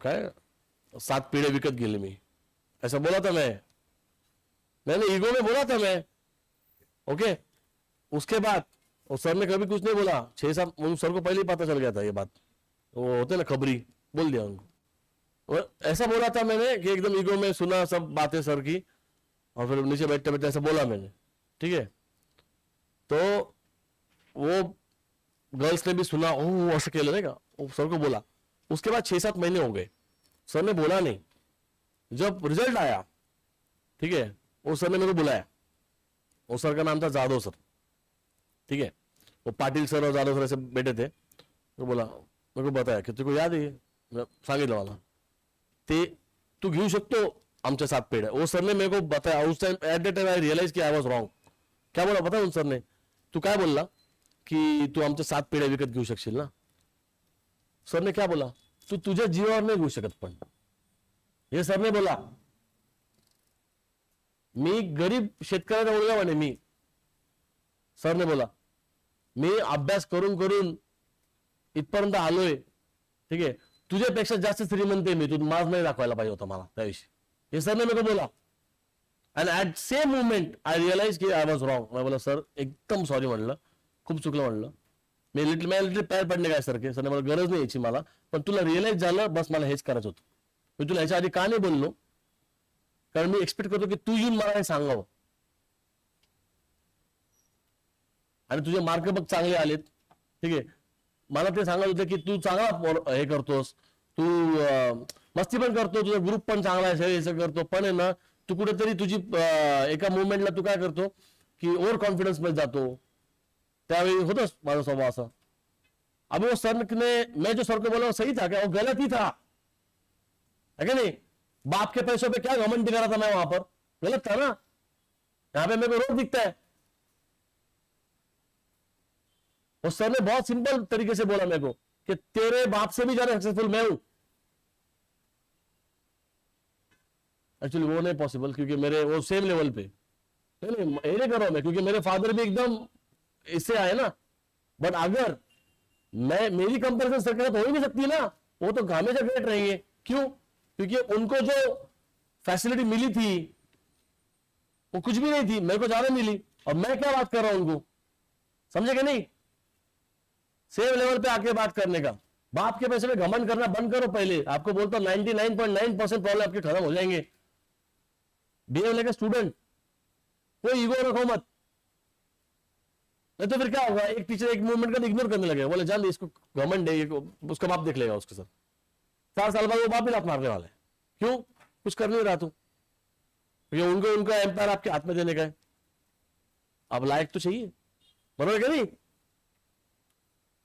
काय 7 पिढे विकत गेले मी, ऐसा बोला था मैंने ईगो में बोला था मैं, ओके, उसके बाद और सर ने कभी कुछ नहीं बोला, 6-7 सर को पहले ही पता चल गया था ये बात, वो होते ना खबरी, बोल दिया उनको, और ऐसा बोला था मैंने कि एकदम ईगो में सुना सब बातें सर की, और फिर नीचे बैठते बैठते ऐसा बोला मैंने, ठीक है, तो वो गर्ल्स ने भी सुना, ओह ऐसा केलं नहीं का, सर को बोला, उसके बाद 6-7 महीने हो गए, सर ने बोला नहीं, जब रिजल्ट आया, ठीक है, वो सर ने मेरे को बुलाया, वो सर का नाम था जादव सर, ठीक है, वो पाटिल सर और जादव सर ऐसे बैठे थे, तो बोला, मेरे को बताया की तुझको याद आहे, सांगितलं मला ते तू घेऊ शकतो आमच्या 7 पेढ्या, वो सर ने मेरे को बताया, उस time at that time I realize कि आई वाज रॉन्ग, क्या बोला पता उन सर ने, तू काय बोलला की तू आमच्या 7 पेढ्या विकत घेऊ शकशील ना, सर ने क्या बोला, तू तुझ्या जीवावर नाही घेऊ शकत, पण हे सर ने बोला, मी गरीब शेतकऱ्याचा मुलगा म्हणे मी, सर ने बोला मी अभ्यास करून करून इथपर्यंत आलोय, ठीक आहे, तुझ्यापेक्षा जास्त श्रीमंत आहे मी, तू माज नाही दाखवायला पाहिजे होता मला त्याविषयी, हे सर ने मेरे को बोला, and at same movement I realize की आय वॉज रॉन्ग, मैं बोला सर एकदम सॉरी म्हणलं, खूप चुकलं म्हणलं, मैं लिटल पैर पडले काय सर के, सर मला गरज नाही याची मला, पण तुला रिअलाइज झालं बस, मला हेच करायचं होतं, मी तुला ह्याच्या आधी का नाही बोललो, कारण मी एक्सपेक्ट करतो की तू येऊन मला हे सांगावं, आणि तुझे मार्क बघ चांगले आलेत, ठीक आहे, मला ते सांगत होते की तू चांगला हे करतोस, तू मस्ती पण करतो, तुझा ग्रुप पण चांगला आहे, हे करतो, पण आहे ना तू कुठेतरी तुझी एका मुवमेंटला तू काय करतो की ओव्हर कॉन्फिडन्स मध्ये जातो, त्यावेळी होतच माझा स्वभाव असा, अभी वो सर ने, मैं जो सर को बोला वो सही था क्या, वो गलत ही था, है क्या नहीं, बाप के पैसों पे क्या घमंड दिखा रहा था मैं वहां पर, गलत था ना, यहाँ पे मेरे को रोज दिखता है, और सर ने बहुत सिंपल तरीके से बोला मेरे को कि तेरे बाप से भी ज्यादा सक्सेसफुल मैं हूं, एक्चुअली वो नहीं पॉसिबल, क्योंकि मेरे वो सेम लेवल पे नहीं नहीं कर रहा हूं मैं, क्योंकि मेरे फादर भी एकदम इससे आए ना, बट अगर मेरी कंपैरिजन सर के साथ हो ही नहीं सकती ना, वो तो हमेशा ग्रेट रहेंगे, क्यों, क्योंकि उनको जो फैसिलिटी मिली थी वो कुछ भी नहीं थी, मेरे को ज्यादा मिली, और मैं क्या बात कर रहा हूं उनको, समझे क्या नहीं, सेम लेवल पे आके बात करने का, बाप के पैसे में घमंड करना बंद करो पहले, आपको बोलता 99.9% प्रॉब्लम आपके खत्म हो जाएंगे, बिहेव लाइक ए स्टूडेंट, कोई ईगो रखो मत, नहीं तो फिर क्या होगा, एक टीचर एक मूवमेंट का इग्नोर करने लगेगा, बोले जान इसको घमंड है, उसका बाप देख लेगा उसके साथ, 4 साल बाद वो बाप भी लात मारने वाला है, क्यों, कुछ कर नहीं रहा तू, ये उनको उनका एम्पायर आपके हाथ में देने का है, अब लायक तो चाहिए, बरोबर क्या नहीं,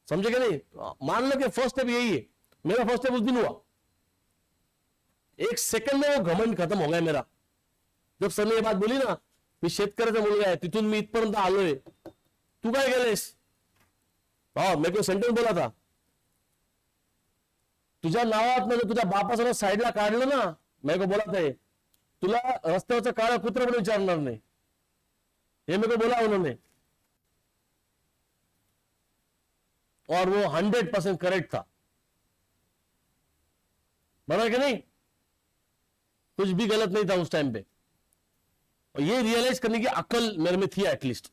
समझे क्या नहीं। मान लो कि फर्स्ट स्टेप यही है, मेरा फर्स्ट स्टेप उस दिन हुआ, एक सेकंड में वो घमंड खत्म हो गया मेरा, जब सरने ये बात बोली ना, मी शेतकऱ्याचा मुलगा आहे, तिथून मी इथपर्यंत आलोय, तू काय गेलेस, हा मी तो सेंटेन्स बोला था, तुझ्या नावात म्हणजे तुझ्या बापासोबत साईडला काढलं ना, मी को बोला था, तुला रस्त्यावरचं काळं कुत्र पण विचारणार नाही, हे मेरे को बोला उन्होंने, और वो 100% करेक्ट था, बराबर कि नहीं, कुछ भी गलत नहीं था उस टाइम पे, और ये रियलाइज करने की अकल मेरे में थी एटलीस्ट,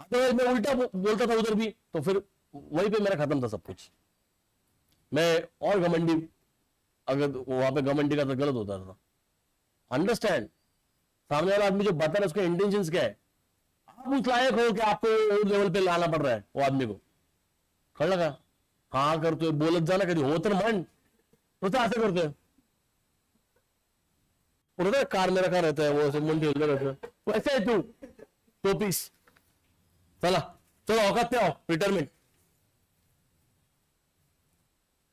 अदरवाइज मैं उल्टा बोलता था उधर भी, तो फिर वहीं पे मेरा खत्म था सब कुछ, मैं और घमंडी, अगर वहां पे घमंडी का तो गलत होता था। अंडरस्टैंड, सामने वाला आदमी जो बता रहा है उसके इंटेंशंस क्या है, आप उस लायक हो कि आपको लेवल पे लाना पड़ रहा है वो आदमी को, कळलं का, हाँ करतोय बोलत जा ना, कधी हो तर म्हण, तो असं करतोय, उधर कार में रखा रहता है वो ऐसे मुंडी हिलते रहते हैं, वैसे है तू तो पीस, चला चलो औकात पे आओ, retirement,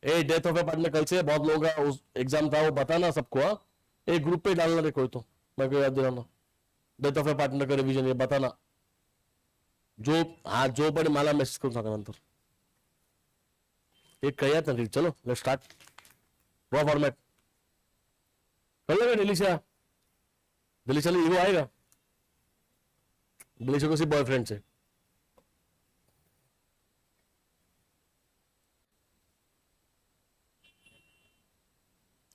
A death of A partner कल से बहुत लोगों का उस एग्जाम था, वो बताना सबको, हाँ एक ग्रुप पे डालना रे कोई, तो मैं को याद दिलाना, डेथ ऑफ ए पार्टनर का रिविजन ये बताना, जो हाँ जो पड़े मला मेसेज करून सांगा नंतर, एक कही आता चलो लेट्स स्टार्ट, वो फॉर्मेट कर लेगा, डिलीशिया, डिलीशिया ईगो आएगा, डिलीशिया को सिर्फ बॉयफ्रेंड से,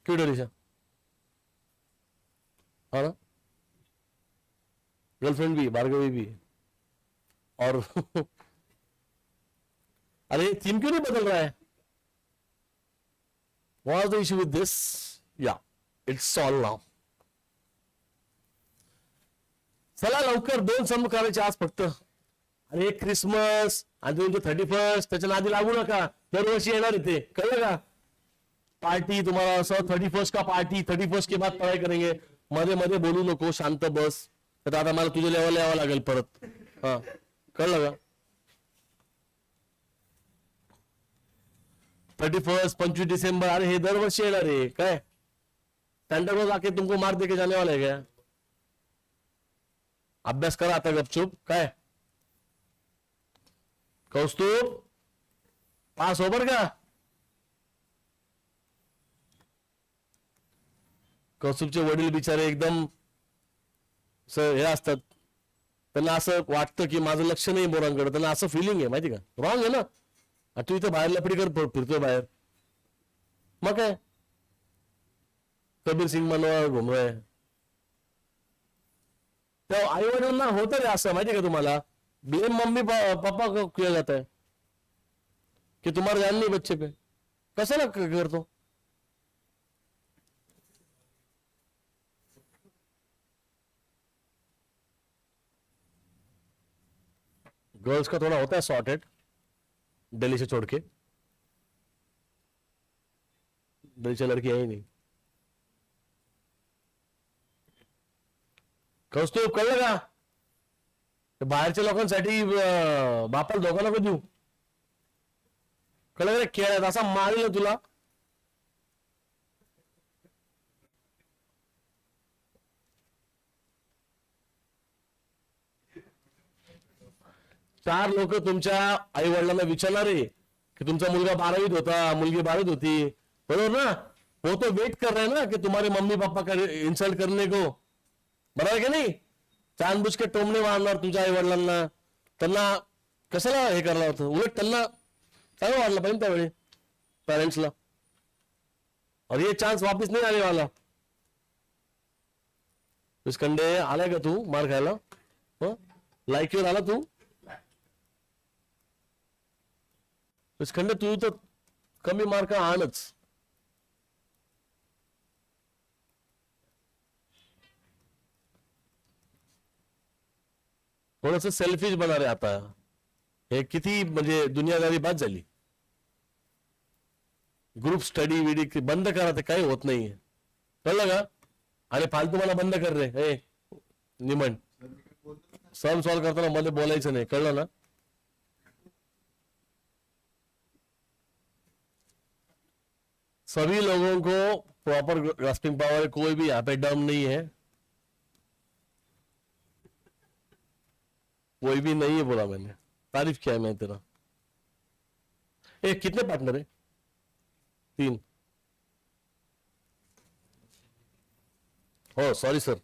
क्यों डिलीशिया, हाँ ना, गर्लफ्रेंड भी, भार्गवी भी, और अरे थीम क्यों नहीं बदल रहा है, what is the issue with this, या इट्स ऑल नाउ, चला लवकर 2 सम करायचे आज फक्त, अरे क्रिसमस आणि तुमचं 31 त्याच्या नादी लागू नका, दरवर्षी येणार इथे, कळलं का, पार्टी तुम्हाला असं 31 का पार्टी, 31 के बाद पढ़ाई करेंगे, मध्ये मध्ये बोलू नको, शांत बस, तर आता मला तुझ्या लेवल यावं लागेल परत, हा कळलं का, 31 25 दिसंबर, अरे हे दरवर्षी येणार आहे काय, सेंटर को आके तुमको मार देके जाने वाला है क्या, अभ्यास करा आता गपचूप, काय कौस्तुभ पास हो बर का, कौस्तुभचे वडील बिचारे एकदम हे असतात, त्यांना असं वाटतं की माझं लक्ष नाही पोरांकडे, त्यांना असं फिलिंग आहे माहिती का, रॉंग आहे ना, तू इथं बाहेर लपडी कर फिरतोय बाहेर, मग काय कबीर सिंग मनोहर घुमरोय, तो आई वडिलांना होतं रे असं, माहिती का तुम्हाला, ब्लेम मम्मी पापा को किया जाता है कि तुम्हारा ध्यान नहीं बच्चे पे, कशाला करतो, गर्ल्स का थोड़ा होता है सॉर्टेड, दिल्ली से छोड़ के, दिल्ली से लड़की है ही नहीं, कौस्तुभ कळलं का, बाहेरच्या लोकांसाठी बापाला धोका नको देऊ, कळलं रे, खेळ असा मारेल तुला, चार लोक तुमच्या आई वडिलांना विचारणार आहे कि तुमचा मुलगा 12वीत होता, मुलगी 12वीत होती, बरोबर ना, वो तो वेट कर रहे हैं ना कि तुम्हारे मम्मी पापा का इंसल्ट करने को, बरोबर की नाही, जानबूज के टोमणे मारणार तुमच्या आई वडिलांना, त्यांना कशाला हे करणार होतं, उलट त्यांना चांगलं वाटलं पाहिजे त्यावेळी पेरेंट्सला, और ये चांस वापस नहीं आने वाला, इसकंडे आलाय का तू मार खायला, लायकीवर आला तू, इसकंडे तू तर कमी मार्क आणच, थोडस सेल्फिश बना रे आता, हे किती म्हणजे दुनियादारी बाद झाली, ग्रुप स्टडी विडी बंद करा, ते काही होत नाहीये, कळलं का, आणि फालतू मला बंद कर रे. ए निमन, सम सॉल्व करताना मध्ये बोलायचं नाही, कळलं ना. सभी लोगों को प्रॉपर ग्रास्पिंग पावर है, कोई भी यहाँ पे डम नहीं है, कोई भी नहीं है बोला मैंने, तारीफ किया है मैं तेरा. कितने पार्टनर है? 3. हो सॉरी सर.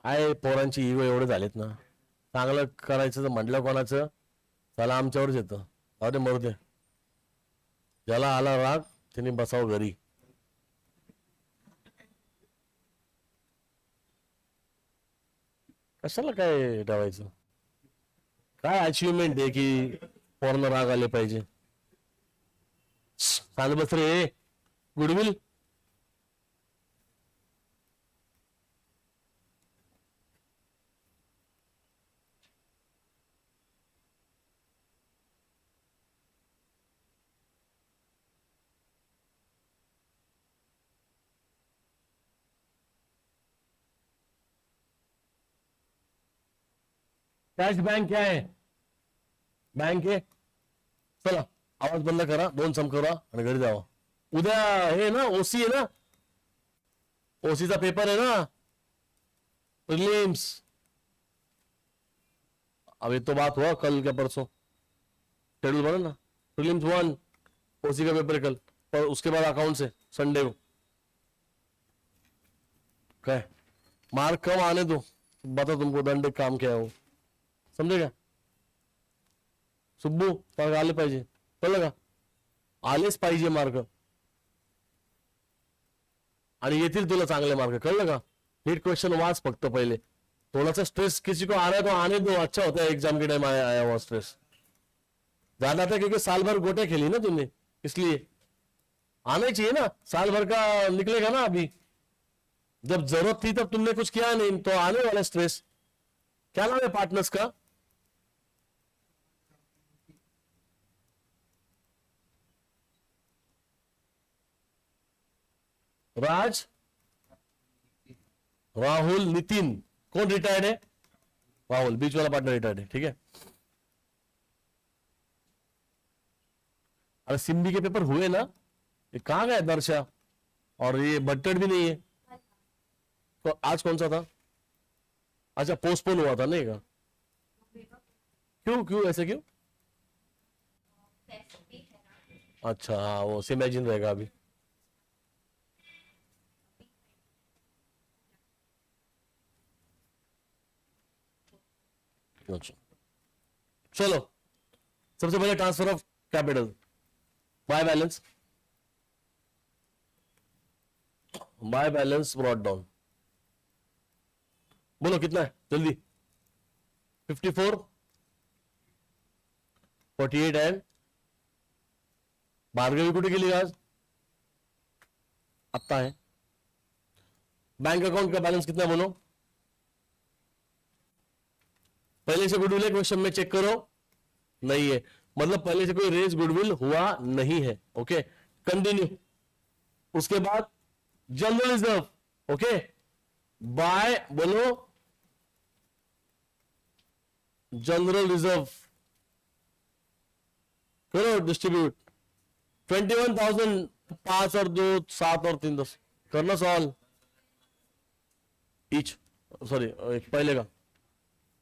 आहे पोरांची इगो एवढे झालेत ना, चांगलं करायचं तर म्हटलं कोणाचं, चला आमच्यावरच येतं. अरे मरू दे, ज्याला आला राग त्याने बसावं घरी. कशाला काय ठेवायचं, काय अचिव्हमेंट आहे की पोरांना राग आले पाहिजे. चाल बस रे गुडविल. कॅश बँक क्या है? बँक आहे. चला आवाज बंद करा, 2 सम करा आणि घरी जावा. उद्या हे ना ओसी आहे ना, ओसीचा पेपर आहे ना, प्रीलिम्स. अब ये तो बात हुआ कल क्या परसों, शेड्यूल बना ना. प्रीलिम्स 1, ओसी का पेपर है कल, और उसके बाद अकाउंट से संडे को. क्या मार्क कम आने दो, बता तुमको दंड काम क्या है वो, समझेगा. सुब्बू मार्क आले पाहिजे, कळलं का, आलेच पाहिजे मार्क, आणि येतील तुला चांगले मार्क, कळलं का. नीट क्वेश्चन वाच फक्त पहिले. थोड़ा सा स्ट्रेस किसी को आ रहा है तो आने दो, अच्छा होता है एग्जाम के टाइम आया हुआ स्ट्रेस ज्यादा था, क्योंकि साल भर गोटे खेली ना तुमने, इसलिए आना ही चाहिए ना. साल भर का निकलेगा ना, अभी जब जरूरत थी तब तुमने कुछ किया नहीं, तो आने वाला स्ट्रेस. क्या नाम है पार्टनर्स का? राज, राहुल, नितिन. कौन रिटायर्ड है? राहुल, बीच वाला पार्टनर रिटायर्ड है, ठीक है. अरे सिम्बी के पेपर हुए ना, ये कहाँ गया दर्शा, और ये बट्टेड भी नहीं है. तो आज कौन सा था? अच्छा पोस्टपोन हुआ था नहीं का. क्यों क्यों ऐसे क्यों? अच्छा हाँ, वो सिमैजिन रहेगा अभी. अच्छा चलो, सबसे पहले transfer of capital by balance. By balance brought down, बोलो कितना है जल्दी. 54, 48 एंड भार्गवी कुठे गेली आज? आत्ता है. बैंक अकाउंट का बैलेंस कितना बोलो. पहले से गुडविल है क्वेश्चन में, चेक करो. नहीं है, मतलब पहले से कोई रेज गुडविल हुआ नहीं है. Okay continue. उसके बाद जनरल रिजर्व, ओके बाय बोलो जनरल रिजर्व करो डिस्ट्रीब्यूट. 21,000, 5 और 2 7 और 3 10 करना सॉल्व ईच. सॉरी पहले का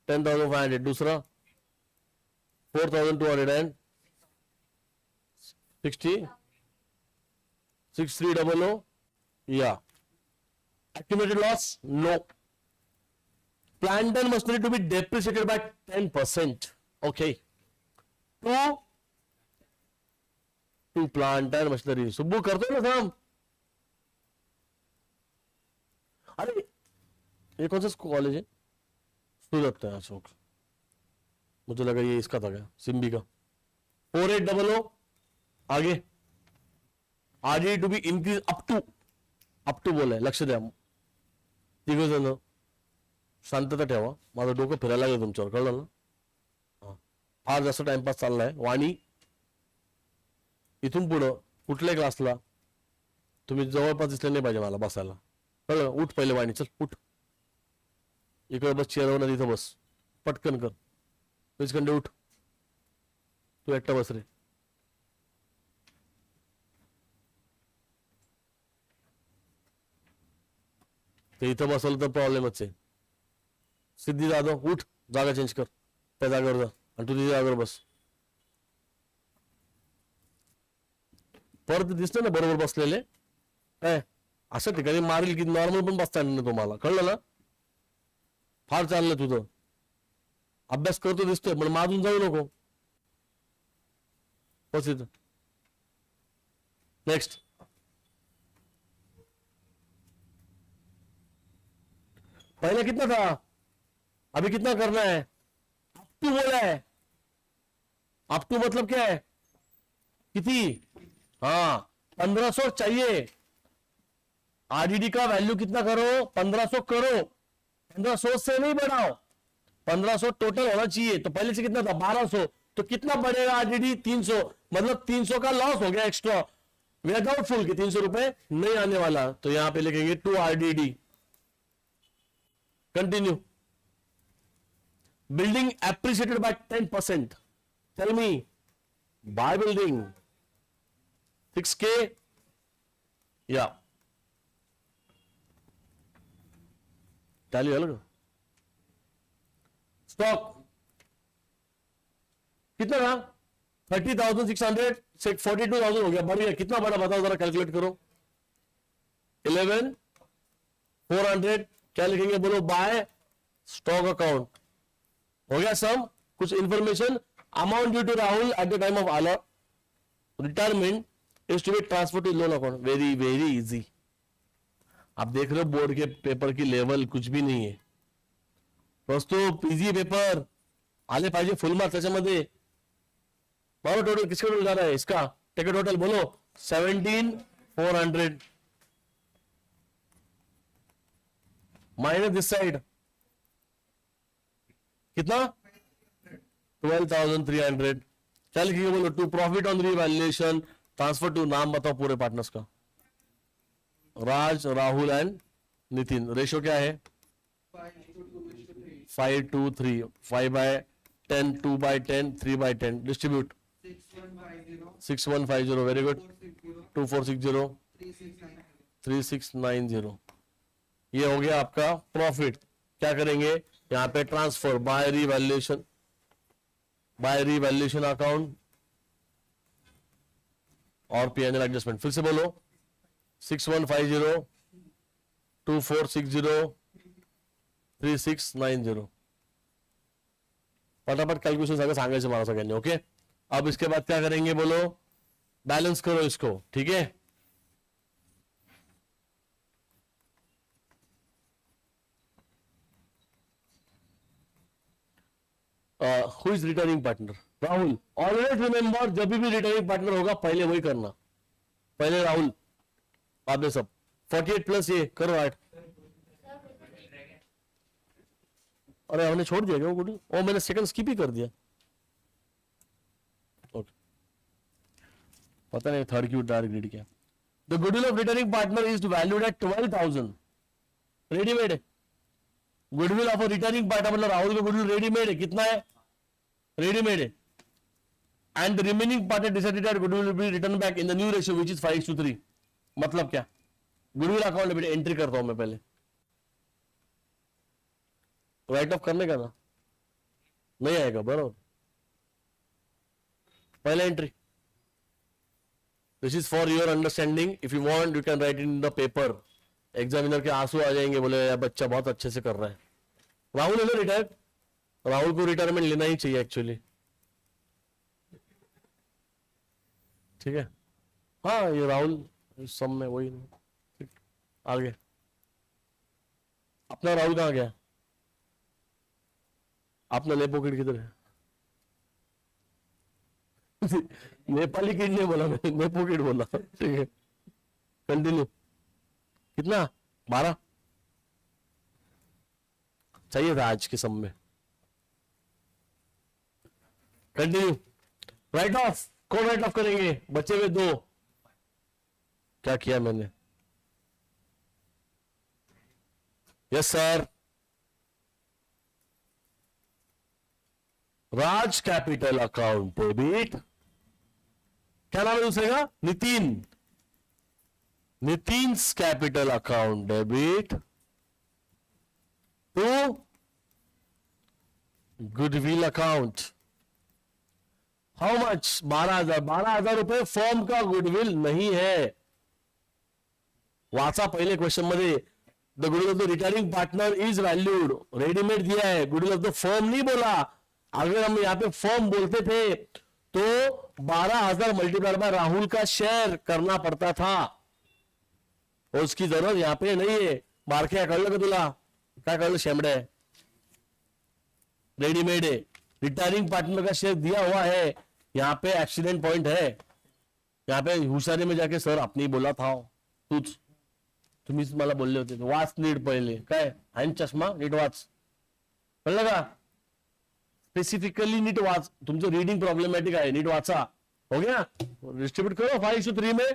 10,500, दूसरा 4,260, 6300. या accumulated loss no. Plant and machinery to be depreciated by 10%. Okay. To plant and machinery. सुब्बू करते ना काम. अरे ये कौन सा कॉलेज है? सूरत है अशोक, मुझे लगा ये इसका था क्या, सिम्बी का. 4800 आगे. RD to be increase up to बोलाय, लक्ष द्या. तिघ जण शांतता ठेवा, माझं डोकं फिरायला लागलं तुमच्यावर, कळलं ना. फार जास्त टाइमपास चाललाय. वाणी, इथून पुढं कुठल्याही क्लासला तुम्ही जवळपास दिसले नाही पाहिजे मला बसायला. कळलं? उठ पहिले वाणी, चल उठ. इकडे बस, चेअरवर तिथं बस, पटकन कर. विचखंडे उठ, तू एकटा बस रे. ते इथं बसवलं तर प्रॉब्लेमच आहे. सिद्धी जाधव उठ, जागा चेंज कर, त्या जागेवर जा आणि तू तिच्या जागेवर बस. परत दिसतं ना बरोबर बसलेले. काय असं ठिकाणी मारेल की नॉर्मल पण बसता येणार नाही तुम्हाला. कळलं ना? फार चाललंय तुझं. अभ्यास करतो दिसतोय पण माजून जाऊ नको. बस इथं. नेक्स्ट. पहले कितना था, अभी कितना करना है? अप टू बोला है. अप टू मतलब क्या है? किती? हाँ 1500 चाहिए. आरडीडी का वैल्यू कितना करो? 1500 करो. 1500 से नहीं बढ़ाओ, 1500 टोटल होना चाहिए. तो पहले से कितना था? 1200. तो कितना बढ़ेगा आरडीडी? 300. मतलब 300 का लॉस हो गया एक्स्ट्रा. वी आर डाउटफुल कि 300 रुपए नहीं आने वाला. तो यहां पे लिखेंगे to RDD. Continue. Building appreciated by 10%. Tell me, by building 6K. या टैली अलग. स्टॉक कितना था? 30,600 से 42,000 हो गया. बढ़ गया. कितना बड़ा बताओ जरा, कैलकुलेट करो. 11,400. क्या लिखेंगे बोलो? By stock account. हो गया सम. कुछ information. Amount due to Rahul at the time of allot retirement is to be transfer to loan account. Very very easy. आप देख रहे हो बोर्ड के पेपर की लेवल कुछ भी नहीं है. दोस्तों पीजी पेपर आले पाहिजे फुल मार्क्स त्याच्यामध्ये. मारो टोटल किसका टोटल जा रहा है इसका? टेक टोटल बोलो. 17,400 माइनस दिस साइड कितना? 12,300. क्या लिखिए बोलो? To profit on revaluation transfer to. नाम बताओ पूरे पार्टनर्स का. राज, राहुल एंड नितिन. रेशो क्या है? 5:2:3. 5/10, 2/10, 3/10. डिस्ट्रीब्यूट 6150. Very good. 2460, 3690. ये हो गया आपका प्रॉफिट. क्या करेंगे यहां पे? Transfer by revaluation, by revaluation account और पीएनएल एडजस्टमेंट. फिर से बोलो. 6150, 2460, 3690. फटाफट कैलकुलेशन सगळं सांगायचं मला सगळ्यांनी. ओके. अब इसके बाद क्या करेंगे बोलो? बैलेंस करो इसको. ठीक है. Who is returning partner? Rahul. Always remember, जब भी रिटर्निंग पार्टनर होगा पहले वही करना. पहले राहुल, बाद में सब. 48 प्लस ये करो 8. अरे हमने छोड़ दिया क्या वो गुडी? ओ मैंने सेकंड स्किप ही कर दिया. ओके. पता नहीं थर्ड क्यू डायरेक्ट ग्रीड क्या. The goodwill of returning partner is valued at 12,000. Readymade है. गुडविल ऑफ रिटर्निंग पार्टनर मतलब राहुल का गुडविल रेडीमेड है. कितना है? रेडीमेड है. And the remaining part decided that goodwill will be return back in the new ratio which is 5:3. मतलब क्या? Goodwill account में एंट्री करता हूं मैं पहले. राइट ऑफ करने का ना नहीं आएगा. बराबर. पहले entry. This is for your understanding. If you want you can write in the paper. Examiner के आंसू आ जाएंगे, बोले यार बच्चा बहुत अच्छे से कर रहा है. राहुल है ना रिटायर? राहुल को रिटायरमेंट लेना ही चाहिए एक्चुअली. ठीक है. हाँ ये राहुल सब में वही. आगे अपना राहुल कहाँ गया? अपना ले पॉकेट किधर है? नेपाली किड ने बोला, मैं ने पॉकेट बोला. ठीक है. कंटिन्यू. कितना? 12 चाहिए था आज के सब में. कंटिन्यू। राइट ऑफ, कौन राइट ऑफ करेंगे? बचे हुए दो। क्या किया मैंने? Yes sir. Raj capital account debit, क्या नाम है दूसरे का? Nitin. Nitin's capital account debit to goodwill account. How much? 12,000। 12,000 रुपये फॉर्म का गुडविल नहीं है। वाचा पहले क्वेश्चन मध्ये, the goodwill of the retiring partner is valued, readymade दिया है, गुडविल ऑफ द फर्म नहीं बोला। अगर हम यहाँ पे फर्म बोलते थे तो 12,000 मल्टीप्लाइड बाय राहुल का शेयर करना पड़ता था, और उसकी जरूरत यहाँ पे नहीं है। बारक्या कळलं का तुला? क्या कळलं शेमडे? रेडीमेड है, रिटायरिंग पार्टनर का शेयर दिया हुआ है। यहाँ पे एक्सीडेंट पॉइंट है, यहाँ पे हुशारी में जाके सर आपने बोला था, तूच तुम्हीच मला बोलले होते, वाच नीट पहिले, काय आहे ना चष्मा, नीट वाच, कळलं का? स्पेसिफिकली नीट वाच, तुमचं रीडिंग प्रॉब्लेमॅटिक आहे, नीट वाचा। हो गया? डिस्ट्रीब्यूट करो 5:3 में।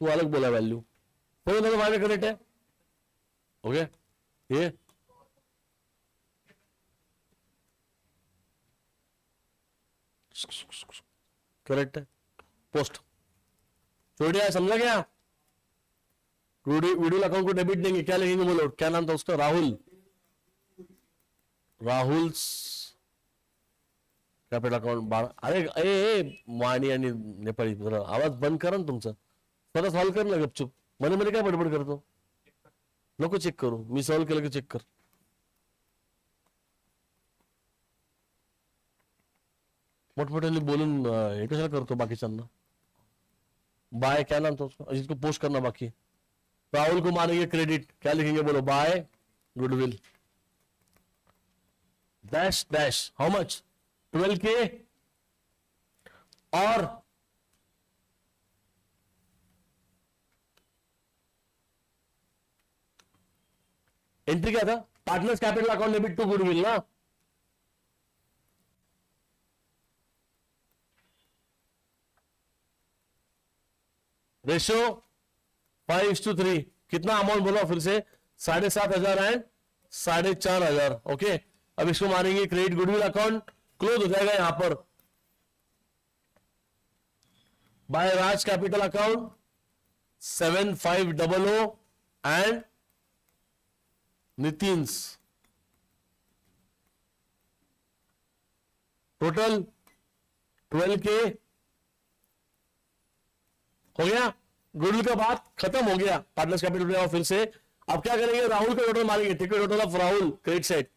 तू अलग बोला वैल्यू, कोई ना तो करेक्ट है। हो गया ये? करेक्ट है। पोस्ट छोड़ दिया, समझा क्या? गुडविल अकाउंट को डेबिट देंगे, क्या लिखेंगे बोलो? क्या नाम था उसका? राहुल। Rahul capital account 12। अरे ए मानी आणि नेपाळी, जरा आवाज बंद करा ना तुमचा, स्वतः सॉल्व कर ना गपचूप, मध्ये मध्ये काय बडबड करतो? नको चेक करू, मी सॉल्व केलं की चेक कर। मोठमोठ्याने बोलून हे कशाला करतो बाकीच्यांना? बाय, क्या नाम था उसका जिसको पोस्ट करना बाकी? राहुल को मानेंगे क्रेडिट, क्या लिखेंगे बोलो? By goodwill dash dash, how much? 12K। और एंट्री क्या था? Partners capital account debit to goodwill ना। रेशियो 5:3। कितना अमाउंट बोला फिर से? 7,500 एंड 4,500। ओके, अब इसको मारेंगे क्रेडिट, गुडविल अकाउंट क्लोज हो जाएगा यहां पर। By Raj capital account 7,500 and Nitin's, total 12K। हो गया? गुडविल का बात खत्म हो गया, पार्टनर्स कैपिटल में। फिर से अब क्या करेंगे? राहुल का टोटल मारेंगे, ठीक है? Total of Rahul credit side,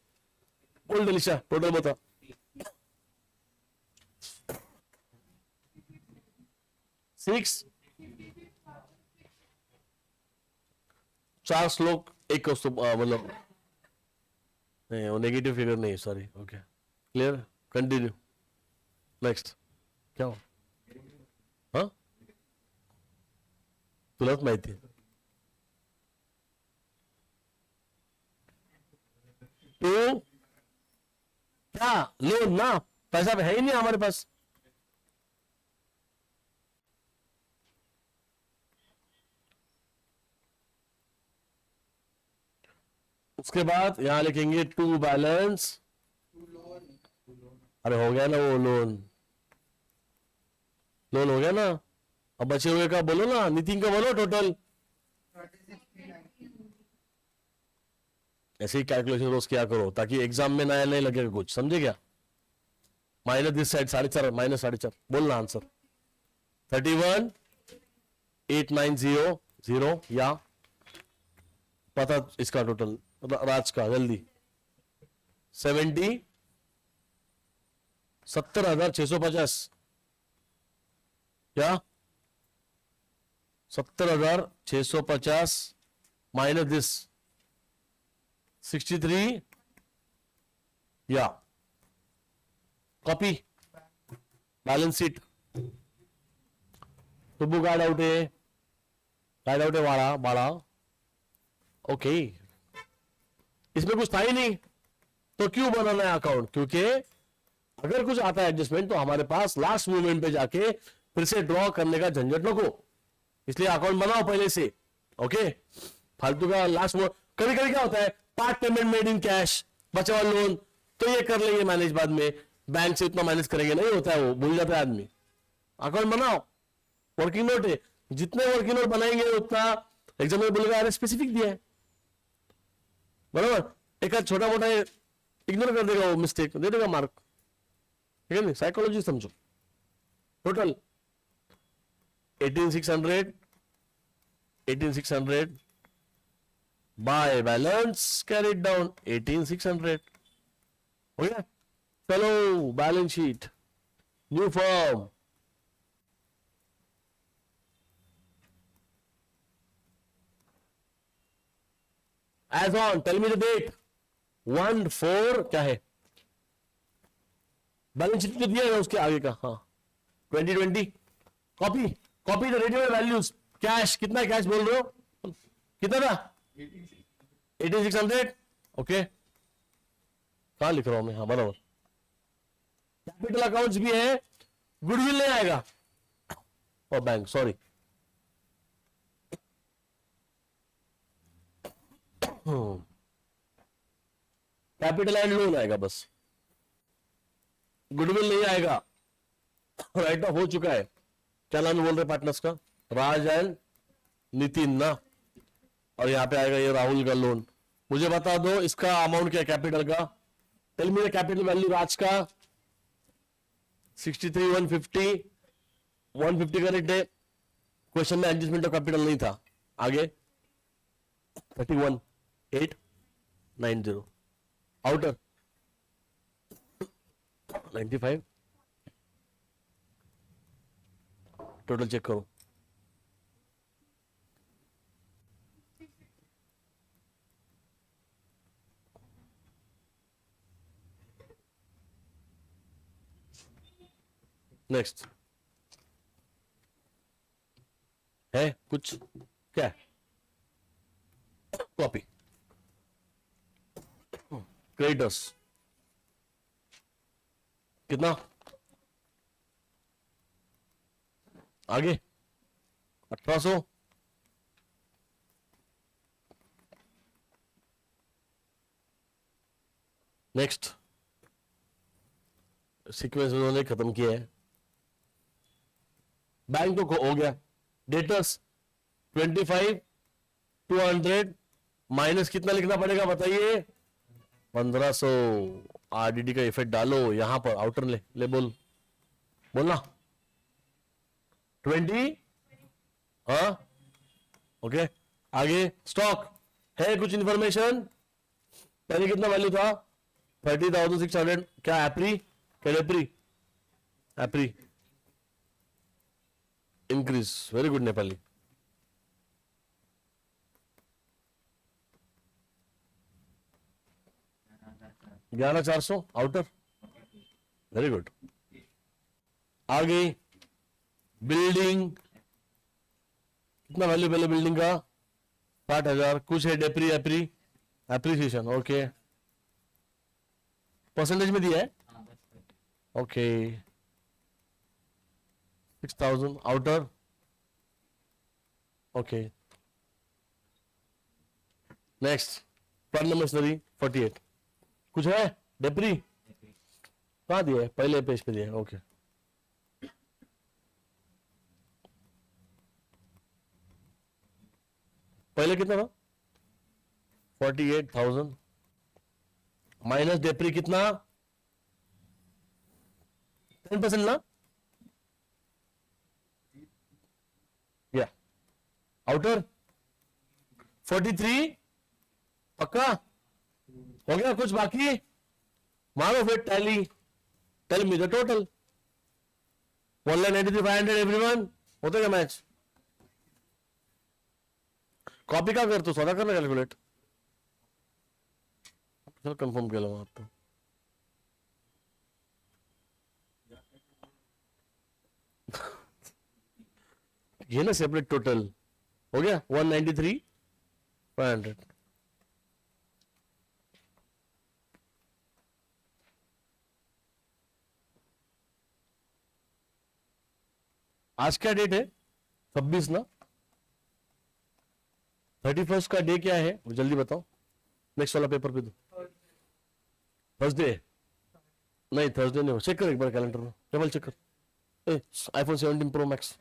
बोल दलिशा टोटल बता। 6 4 श्लोक एक असतो, मतलब नहीं वो नेगेटिव फिगर नहीं, sorry. Okay clear, continue next. क्या हो? हाँ तुलाच माहिती है। तो क्या लोन ना, पैसा है ही नहीं हमारे पास। उसके बाद यहां लिखेंगे टू बैलेंस। अरे हो गया ना वो लोन, लोन हो गया ना। अब बचे हुए का बोलो ना, नितिन का बोलो टोटल। ऐसे ही कैलकुलेशन रोज क्या करो ताकि एग्जाम में नया नहीं लगेगा कुछ, समझे क्या? माइनस दिस साइड 4.5 माइनस 4.5, बोलना आंसर। 31,890 या पता इसका टोटल राज का, जल्दी 70,650 क्या? 70,650 माइनस दिस 63 या कॉपी बैलेंस शीट। तो बुक गाइड आउट है, वाड़ा बाड़ा। ओके, इसमें कुछ था ही नहीं, तो क्यों बनाना है अकाउंट? क्योंकि अगर कुछ आता है एडजस्टमेंट तो हमारे पास लास्ट मोमेंट पे जाके फिर से ड्रॉ करने का झंझट नको, इसलिए अकाउंट बनाओ पहले से। ओके, फालतू का लास्ट मोमेंट। कभी कभी क्या होता है, part payment made in cash, बचा हुआ लोन, तो ये कर लेंगे मैनेज बाद में, बैंक से उतना मैनेज करेंगे, नहीं होता है वो, भूल जाता है आदमी। अकाउंट बनाओ, वर्किंग नोट है, जितने वर्किंग नोट बनाएंगे उतना एग्जाम में बोलेगा अरे स्पेसिफिक दिया है, बराबर। एक आध छोटा मोटा इग्नोर कर देगा, वो मिस्टेक दे देगा मार्क, ठीक है नहीं? साइकोलॉजी समझो। Total 18,600, 18,600 by balance carried down 18,600 हो गया। चलो balance sheet, new form, as on, tell me the date, 1/4 क्या है बैलेंस शीट दिया है उसके आगे का, हाँ 2020। Copy, copy the radio values, cash कितना कैश बोल रहे हो, कितना था 18,600, ओके कहां लिख रहा हूं मैं, हाँ बराबर। कैपिटल अकाउंट्स भी है, गुडविल नहीं आएगा, और bank, sorry capital and loan आएगा बस, गुडविल नहीं आएगा। राइट ऑफ हो चुका है। क्या नाम बोल रहे पार्टनर्स का, राज एंड नितिन ना, और यहाँ पे आएगा ये राहुल का लोन। मुझे बता दो इसका अमाउंट क्या है कैपिटल का, tell me the capital value Raj का 63, 150, 150 करेक्ट है। क्वेश्चन में एडजस्टमेंट ऑफ कैपिटल नहीं था। आगे 31, 890, आउटर 95, टोटल चेक करो, नेक्स्ट है कुछ, क्या है, कॉपी क्रेडिटर्स कितना, आगे 1800, नेक्स्ट सीक्वेंस उन्होंने खत्म किया है। बैंक तो हो गया, डेटर्स 25, 200 माइनस कितना लिखना पड़ेगा बताइए, 1500। आरडीडी का इफेक्ट डालो यहां पर, आउटर ले बोल, बोलना 20, हाँ ओके। आगे स्टॉक है कुछ इंफॉर्मेशन, पहले कितना वैल्यू था 30,600, क्या एप्री, क्या एप्री, एप्री इंक्रीज, वेरी गुड नेपाली। ग्यारह 400 आउटर, वेरी गुड। आगे बिल्डिंग कितना वैल्यू पहले बिल्डिंग का 60,000, कुछ है डेप्री एप्री, एप्रिसिएशन ओके, परसेंटेज में दिया है okay 6,000 outer okay. Next plan machinery 48, कुछ है डेप्री, कहाँ दिया है, पहले पेज पे दिया है ओके। पहले कितना था 48,000 माइनस डेप्री कितना 10% ना, या आउटर 43, पक्का हो गया, कुछ बाकी मारो फिर tally, tell me the total 1,93,500 everyone, होता क्या मैच, कॉपी का करतो स्वतः करना कॅल्क्युलेट, चल कन्फर्म केलं मग आता, ये ना सेपरेट टोटल हो गया 193,500, आज क्या डेट है? 26 ना? 31 का डे क्या है वो जल्दी बताओ, नेक्स्ट वाला पेपर पे दो। थर्सडे? नहीं थर्सडे नहीं हो, चेक कर एक बार कैलेंडर में, टेबल चेक कर। आईफोन 17 प्रो मैक्स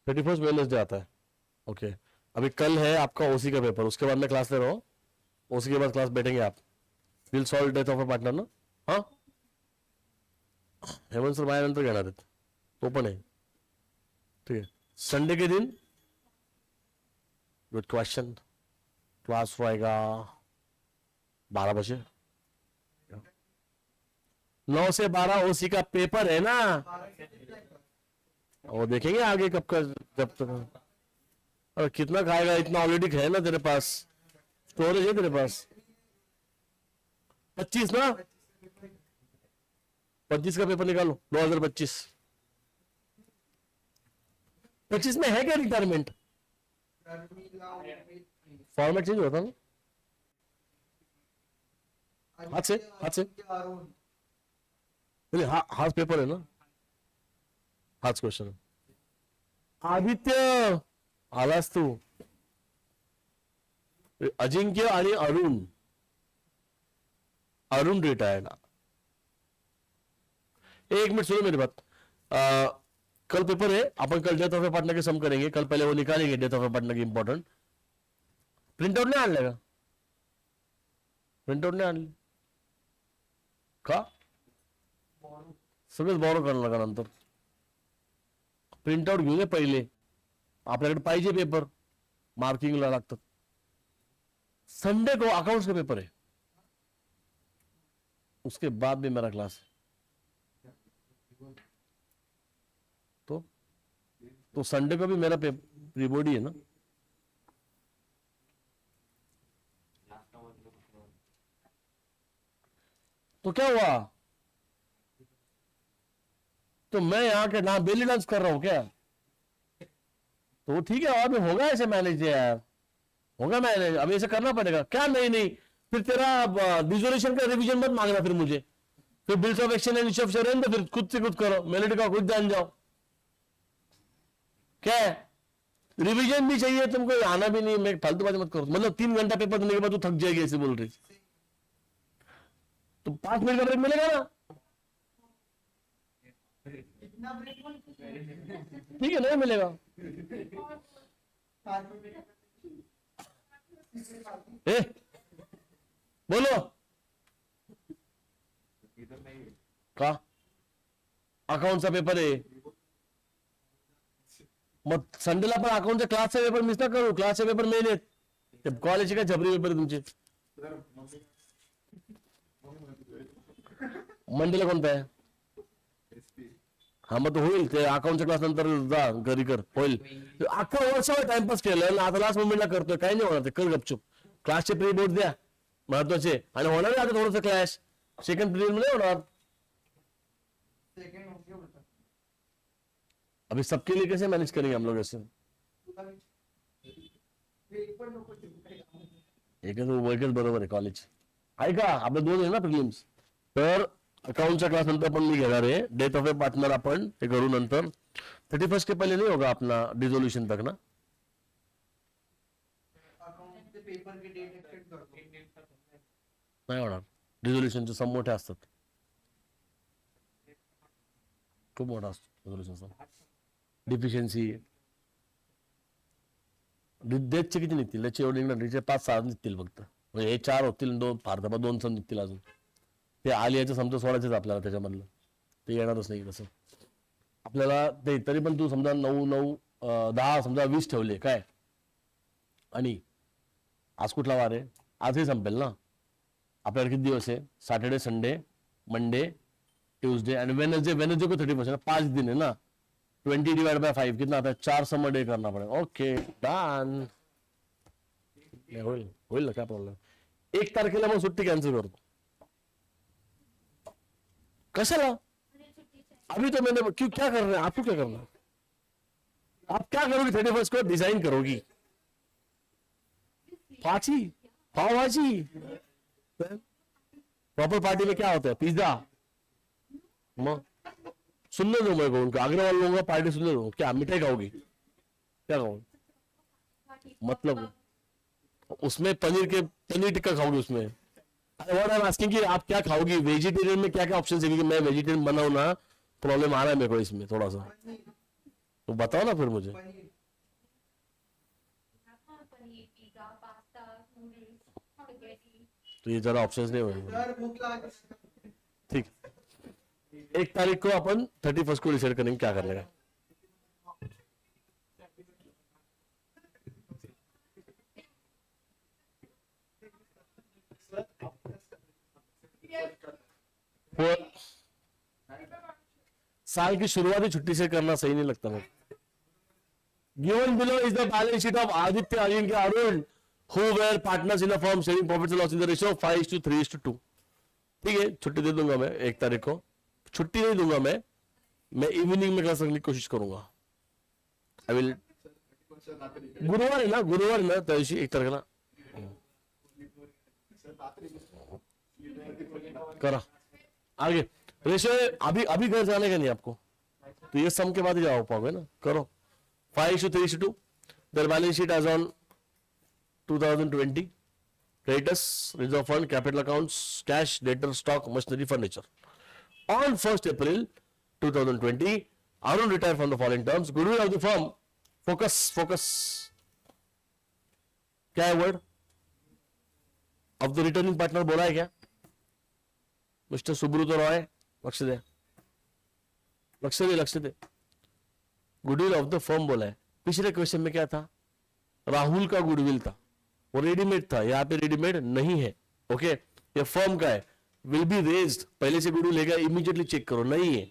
31 वेडनेसडे आता है। ओके अभी कल है आपका ओसी का पेपर, उसके बाद में क्लास ले रहा हूँ, ओसी के बाद क्लास बैठेंगे आप। Will solve death of a partner ना? हाँ हेमंत सर माझ्यानंतर घेणार आहेत, तो पण आहे। ठीक है संडे के दिन गुड क्वेश्चन, क्लास रहेगा 12 बजे, 9 से 12 ओसी का पेपर है ना, वो देखेंगे आगे कब का, जब तक। और कितना खाएगा, इतना ऑलरेडी है ना तेरे पास, स्टोरेज है तेरे पास। 25 ना, 25 का पेपर निकालो 2025। 25 में है क्या रिटायरमेंट? फॉर्मेट चेंज होता ना हाथ से, हाथ से नहीं, हाथ पेपर है ना, हाच क्वेश्चन। आदित्य आलास तू? अजिंक्य आणि अरुण, अरुण रिटायर्ड। एक मिनट सुनो मेरी बात, कल पेपर है, अपन कल डेथ ऑफ ए पार्टनर के सम करेंगे, कल पहले वो निकालेंगे डेथ ऑफ ए पार्टनर की इंपॉर्टेंट। प्रिंट आउट नहीं आणलेगा? प्रिंट आउट नहीं आणले का? सगळंच बॉरो करायला लागा नंतर, प्रिंट आउट घेऊन ये पहिले, आपल्याकडे पाहिजे पेपर, मार्किंगला लागतात। संडे को अकाउंट्स का पेपर है, उसके बाद भी मेरा क्लास है, तो संडे को भी मेरा प्री बोर्ड ही है ना। तो क्या हुआ, तो मैं यहाँ के नाम बेली डांस कर रहा हूं क्या? तो ठीक है, और भी होगा ऐसे मैनेज यार, होगा मैनेज, अभी ऐसे करना पड़ेगा क्या? नहीं नहीं, फिर तेरा डिजोल्यूशन का रिवीजन मत मांगना फिर मुझे, फिर bills of action and issue of share तो फिर खुद से खुद करो, मेलेडी का खुद जान जाओ। क्या है, रिवीजन भी चाहिए तुमको, आना भी नहीं, मैं फालतू बात मत करो, मतलब 3 घंटा पेपर देने के बाद तू थक जाएगी ऐसे बोल रही, तो 5 मिनट का ब्रेक मिलेगा ना? ठीक है नहीं मिलेगा, ए बोलो का अकाउंटचा पेपर आहे, मग संडेला पण अकाउंटच्या क्लासचा पेपर मिस ना करू, क्लासचे पेपर मेन आहेत, कॉलेजचे काय झबरी पेपर तुमचे। मंडेला कोणता आहे? हा मग तो होईल, ते अकाउंटच्या क्लास नंतर जा घरी कर, होईल। अख्खा वर्षभर टाइमपास केलं आता लास्ट मोमेंटला करतोय, काही नाही होणार, ते कर गपचूप, क्लासचे प्री बोर्ड द्या महत्वाचे, आणि होणार आता थोडंसं क्लॅश, सेकंड पिरियड मध्ये होणार। अभी सबके लिए कैसे मैनेज करेंगे हम लोग ऐसे? एकच बरोबर आहे कॉलेज आहे का आपलं, 2 आहे ना प्रिलिम्स, तर अकाउंटच्या क्लास नंतर पण मी घेणार आहे, डेथ ऑफ ए पार्टनर अपन ते करू नंतर। 31 के पहले नहीं होगा अपना डिसोल्यूशन तक ना? नाही होणार, डिसोल्यूशनचे सम मोठे असतात, खूप मोठा असतो डिसोल्यूशनचा, डिफिशियन्सी डेथचे किती निघतील, त्याचे एवढे निघणार, 5-6 निघतील फक्त, म्हणजे हे 4 होतील, 2 फार 2 सम निघतील अजून, ते आलियाचं समजा सोडायचंच आपल्याला त्याच्यामधलं, ते येणारच नाही तसं आपल्याला ते, तरी पण तू समजा 9, 10 समजा 20 ठेवले काय, आणि आज कुठला वार आहे, आजही संपेल ना आपल्याला, किती दिवस आहे, सॅटर्डे संडे मंडे ट्यूसडे आणि वेनसडे, वेनसडे को 31 5 दिन है ना, 20 डिवाइड बाय 5 कितना आता है, 4 समर डे करना पड़ेगा। ओके डन, होईल होईल ना, काय प्रॉब्लेम। 1 तारखेला मग सुट्टी कॅन्सल करतो, कशाला? अभी तो मैंने क्यों, क्या कर रहे हैं आपको, क्या करना, आप क्या करोगी 31 को, डिजाइन करोगी, पाची पाव भाजी, प्रॉपर पार्टी में क्या होता है? पिज्जा। सुनने दो मेरे को, उनका अग्रवाल लोगों का पार्टी सुनने दो। क्या मिठाई खाओगी? क्या खाओगी? मतलब उसमें पनीर टिक्का खाओगी उसमें? व्हाट आई एम आस्किंग कि आप क्या खाओगी? वेजिटेरियन में क्या क्या ऑप्शन है? क्योंकि मैं वेजिटेरियन बना हूं ना, प्रॉब्लम आ रहा है मेरे को इसमें थोड़ा सा, तो बताओ ना फिर मुझे। तो ये जरा ऑप्शंस नहीं होंगे। ठीक, 1 तारीख को अपन 31 को डिसाइड करेंगे क्या करने का। साल की शुरुआती छुट्टी से करना सही नहीं लगता मुझे। Given below is the balance sheet of Aditya, Ajinkya, Arun, who were partners in the firm, sharing profits and loss in the ratio of 5:3:2। ठीक है, छुट्टी दे दूंगा मैं 1 तारीख को। छुट्टी नहीं दूंगा मैं इवनिंग में कर सकने की कोशिश करूंगा। आई विल, गुरुवार है ना, गुरुवार है ना, त्या दिवशी 1 तारीख ना करा। आगे रेशियो अभी अभी घर जाने का नहीं आपको, तो ये सम के बाद ही जा पाओगे ना। करो 5:3:2। their balance sheet as on 2020, creditors, reserve fund, capital accounts, cash, debtor, stock, machinery, furniture. On 1st April 2020, Arun retired from the following terms. Goodwill of the firm, focus क्या है word of the returning partner बोला है क्या? Mister Subrat Roy, लक्ष्य दे, लक्ष्य दे। Goodwill of the firm बोला है। पिछले क्वेश्चन में क्या था? राहुल का गुडविल था, वो रेडीमेड था, यहाँ पे रेडीमेड नहीं है। ओके, ये फर्म का है। विल बी रेज्ड, पहले से गुडविल लेगा, इमीडिएटली चेक करो, नहीं है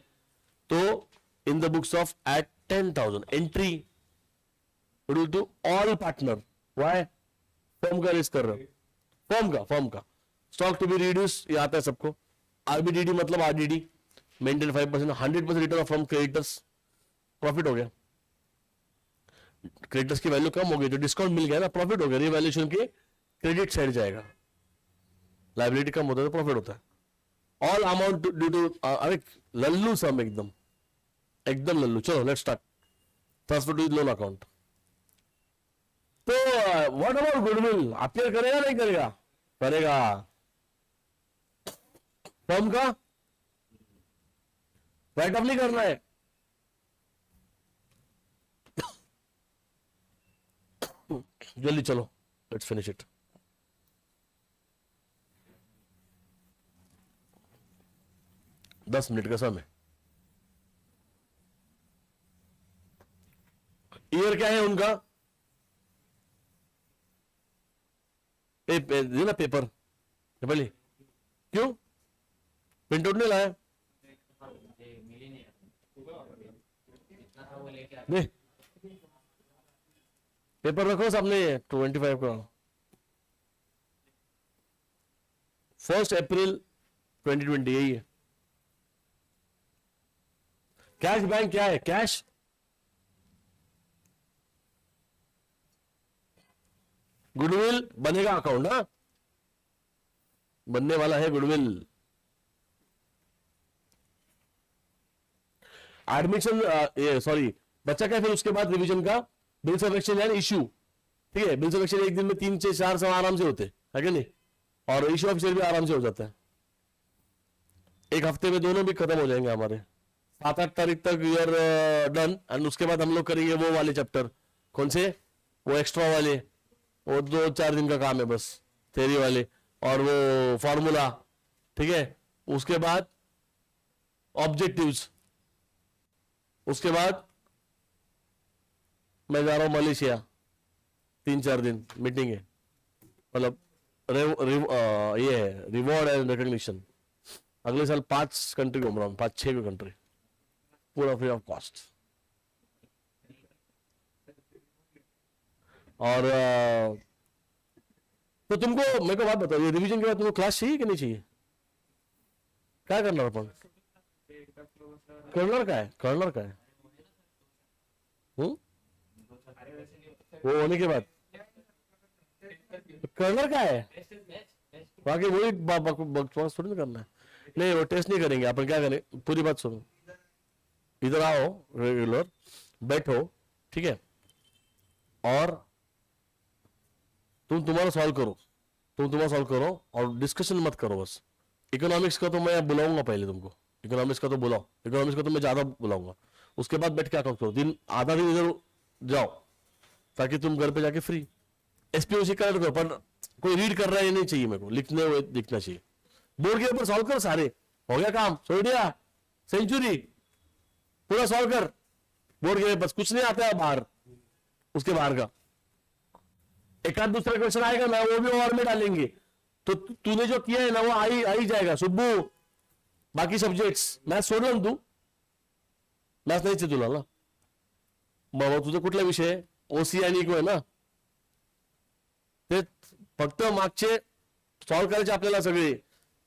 तो in the books of at 10,000 entry goodwill to all partner. Why? Firm का रेज कर रहे हो, फर्म का स्टॉक टू बी रिड्यूस, ये आता है सबको। आरबीडीडी मतलब RDD, maintain 5%, 100% return from creditors, profit हो गया। क्रेडिटर्स की वैल्यू कम हो गई, जो डिस्काउंट मिल गया ना, प्रॉफिट हो गया। रिवैल्यूएशन के क्रेडिट साइड जाएगा, लाइबिलिटी कम होता है तो प्रॉफिट होता है। ऑल अमाउंट ड्यू टू, अरे लल्लू सम, एकदम लल्लू। चलो let's start. Transfer to loan account. तो व्हाट अबाउट गुडविल, अपीयर करेगा नहीं करेगा? करेगा। फर्म का राइट ऑफ नहीं करना है। जल्दी चलो, लेट्स फिनिश इट। दस मिनट का समय। ईयर क्या है उनका? ना पेपर पहले क्यों प्रिंट आउट नहीं लाया? नहीं, पेपर रखो सामने 25 का। 1 अप्रैल 2020 यही है। कैश बैंक क्या है? कैश गुडविल बनेगा अकाउंट, ना बनने वाला है गुडविल। एडमिशन, सॉरी बच्चा क्या, फिर उसके बाद रिवीजन का bills of exchange and issue. ठीक है, बिल्स ऑफ एक्सचेंज एक दिन में 3 से 4 सौ आराम से होते है कि नहीं, और इश्यू ऑफ शेयर भी आराम से हो जाता है। एक हफ्ते में दोनों भी खत्म हो जाएंगे हमारे। 7-8 तारीख तक यूर डन, एंड उसके बाद हम लोग करेंगे वो वाले चैप्टर। कौन से? वो एक्स्ट्रा वाले, वो 2-4 दिन का काम है बस, थ्योरी वाले और वो फॉर्मूला। ठीक है, उसके बाद ऑब्जेक्टिव्स, उसके बाद मैं जा रहा हूं मलेशिया 3-4 दिन, मीटिंग है, मतलब ये है रिवॉर्ड एंड रिकॉग्निशन। अगले साल 5 कंट्री घूम रहा हूँ, 5-6 कंट्री, पूरा फ्री ऑफ कॉस्ट। और तो तुमको मेरे को बात बताओ, ये रिवीजन के बाद तुमको क्लास चाहिए कि नहीं चाहिए? क्या करना है अपन? कर्नर का है, कर्नर का है। वो होने के बाद कर्नर का है। बाकी वही बकवास थोड़ी ना करना है। नहीं वो टेस्ट नहीं करेंगे अपन, क्या करें, पूरी बात सुनो। इधर आओ, रेगुलर बैठो, ठीक है, और तुम्हारा सॉल्व करो, तुम्हारा सॉल्व करो और डिस्कशन मत करो बस। इकोनॉमिक्स का तो मैं बुलाऊंगा पहले तुमको, इकोनॉमिक्स का तो बुलाओ, इकोनॉमिक्स का तो मैं ज्यादा बुलाऊंगा, उसके बाद बैठ के अकाउंट करो, दिन आधा दिन इधर जाओ ताकि तुम घर पे जाके फ्री। एसपीओसी करेक्ट करो, पर कोई रीड कर रहा है ये नहीं चाहिए मेरे को, लिखने हुए दिखना चाहिए। बोर्ड के ऊपर सॉल्व कर, सारे हो गया काम, छोड़ दिया, सेंचुरी पूरा सॉल्व कर बोर्ड के, बस कुछ नहीं आता है बाहर, उसके बाहर का एक आध दूसरा क्वेश्चन आएगा ना, वो भी और में डालेंगे, तो तूने जो किया है ना वो आ ही जाएगा सुब्बू। बाकी सब्जेक्ट्स मॅथ्स सोडलं तू, मॅथ्स नाही तुला ना, बाबा तुझा कुठला विषय ओसी आणि इको आहे ना, ते फक्त मागचे सॉल्व करायचे आपल्याला सगळे,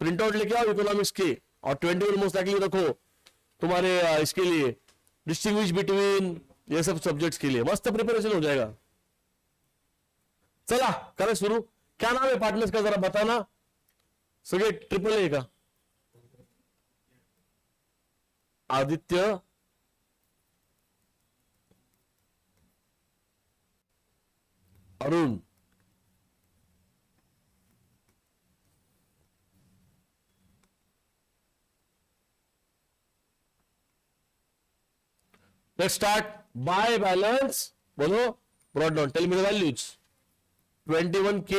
प्रिंट आउट लेके आओ इकोनॉमिक्स के और 21 मोस्ट लाइकली रखो तुम्हारे इसके लिए, डिस्टिंग्विश बिटवीन ये सब सब्जेक्ट्स के लिए, मस्त प्रिपरेशन हो जाएगा। चला करें शुरू। क्या नाम है पार्टनर्स का जरा बताना, सगळे ट्रिपल ए का? Aditya, Arun, let's start by balance, बोलो, brought down, tell me the values, 21K,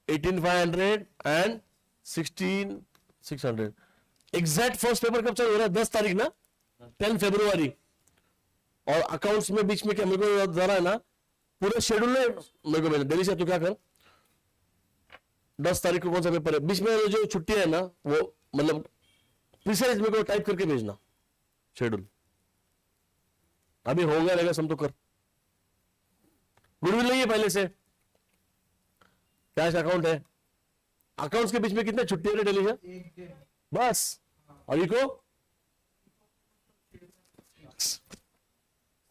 18,500 and 16,600। Exact first paper कब चालू हो रहा है? 10 तारीख ना, 10 फरवरी। और अकाउंट्स में बीच में क्या, मेरे को जरा है ना पूरे शेड्यूल में मेरे को, मैंने दिल्ली से, तू क्या कर, 10 तारीख को कौन सा पेपर है, बीच में जो छुट्टी है ना वो मतलब प्रिसाइज मेरे को टाइप करके भेजना शेड्यूल। अभी हो गया रहेगा सम तो कर। गुडविल नहीं है पहले से, कैश अकाउंट है, अकाउंट्स के बीच में कितने छुट्टी है डेली से बस, अभी को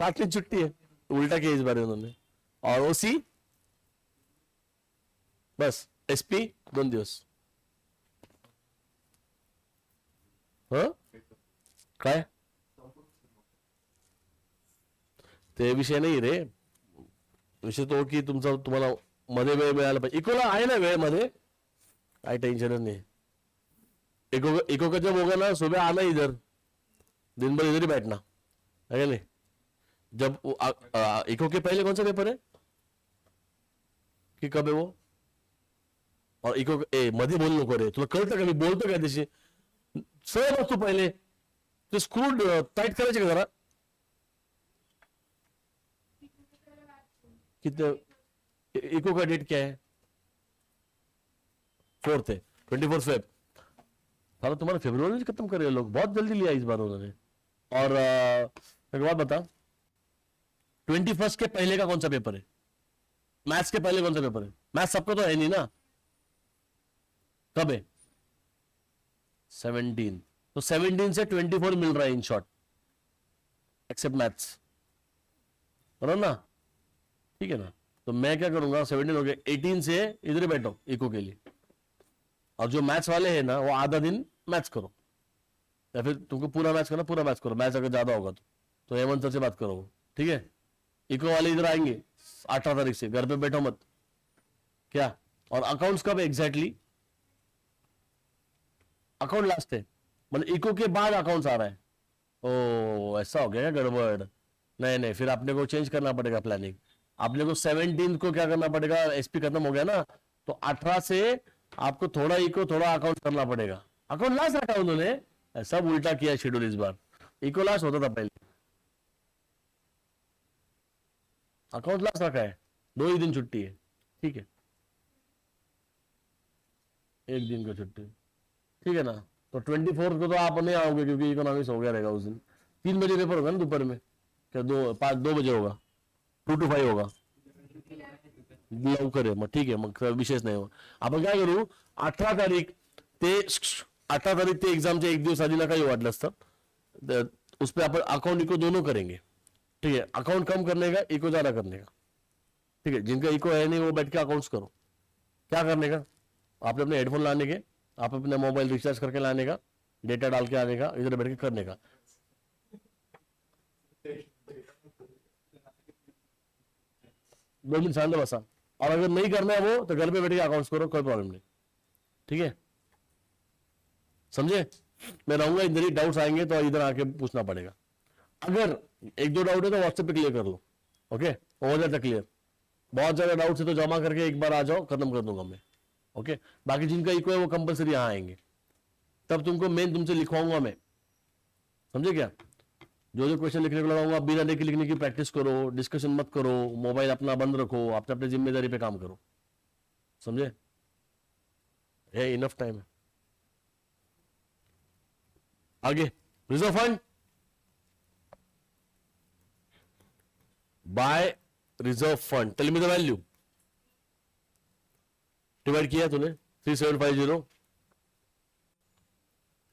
7 दिन छुट्टी है, उल्टा किया इस बार उन्होंने। और ओसी बस, एसपी 2 दिवस। हाँ काय ते विषय नाही रे, विषय तो की तुमचा तुम्हाला मध्ये वेळ मिळाला पाहिजे, इकोला आहे ना वेळ मध्ये, काय टेंशन नहीं। इको का जब होगा ना सुबह आना इधर, दिन भर इधर ही बैठना है नहीं। जब इको के पहले कौन सा पेपर है कि कब है वो, और इको मध्ये बोल नको रे, तुला कळतं का मी बोलतो काय त्याशी, सर तू पहिले ते स्क्रू टाइट करायचे का जरा, कितने इको का डेट क्या है, 4th है, 24 फेब। सारा तुम्हारा फरवरी में खत्म करे लोग, बहुत जल्दी लिया इस बार उन्होंने। और एक बात बता, 21 के पहले का कौन सा पेपर है, मैथ्स के पहले कौन सा पेपर है, मैथ्स सबको तो है नहीं ना, कब है 17, तो 17 से 24 मिल रहा है इन शॉर्ट, एक्सेप्ट मैथ्स, बराबर ना, ठीक है ना। तो मैं क्या करूंगा, 17 हो गया, 18 से इधर ही बैठो इको के लिए, और जो मैथ्स वाले हैं ना वो आधा दिन मैथ्स करो, या फिर तुमको पूरा मैथ्स करना, पूरा मैथ्स करो, मैथ्स अगर ज्यादा होगा तो हेमंत सर से बात करो, ठीक है। इको वाले इधर आएंगे 18 तारीख से, घर पे बैठो मत, क्या। और अकाउंट्स कब एग्जैक्टली, अकाउंट लास्ट है, मतलब इको के बाद अकाउंट्स आ रहा है। ओ ऐसा हो गया गड़बड़, नहीं नहीं, फिर आपने को चेंज करना पड़ेगा प्लानिंग, आपने को 17 को क्या करना पड़ेगा, एसपी खत्म हो गया ना, तो 18 से आपको थोड़ा इको थोड़ा अकाउंट करना पड़ेगा। अकाउंट लास्ट रखा उन्होंने, सब उल्टा किया शेड्यूल इस बार, इको लास्ट होता था पहले, अकाउंट लास्ट रखा है, 2 ही दिन छुट्टी है, ठीक है, 1 दिन का छुट्टी, ठीक है ना। तो 24 को तो आप नहीं आओगे क्योंकि इकोनॉमिक्स हो गया रहेगा उस दिन, 3 बजे पेपर होगा ना दोपहर में, क्या 2 बजे होगा, 2 to 5 होगा, लवकर आहे मग, ठीक आहे मग विशेष नाही हो। आपण काय करू, 18 तारीख ते 18 तारीख ते एग्जामच्या 1 दिवस आधी ना काही वाटलं असतं, उस पर अपन अकाउंट इको दोनों करेंगे, ठीक है, अकाउंट कम करने का, इको ज्यादा करने का, ठीक है। जिनका इको है नहीं वो बैठ के अकाउंट्स करो, क्या करने का, आपने अपने हेडफोन लाने के, आप अपने मोबाइल रिचार्ज करके लाने का, डेटा डाल के आने का, इधर बैठ के करने का। 2 दिन शांत बसा, और अगर नहीं करना है वो तो घर पे बैठ के अकाउंट्स करो, कोई प्रॉब्लम नहीं, ठीक है, समझे। मैं रहूंगा, इधर ही डाउट्स आएंगे तो इधर आके पूछना पड़ेगा। अगर 1-2 डाउट है तो व्हाट्सएप पे क्लियर कर लो, ओके, हो जाता क्लियर। बहुत ज्यादा डाउट्स है तो जमा करके एक बार आ जाओ, खत्म कर दूंगा मैं, ओके। बाकी जिनका इको है वो कंपलसरी यहाँ आएंगे, तब तुमको मेन तुमसे लिखवाऊंगा मैं, समझे क्या। जो जो क्वेश्चन लिखने को लगाऊंगा, बिना देखे लिखने की प्रैक्टिस करो, डिस्कशन मत करो, मोबाइल अपना बंद रखो, अपने अपने जिम्मेदारी पे काम करो, समझे। ये इनफ टाइम है। आगे reserve fund, by reserve fund, tell me the value. Divide किया तूने, 3750,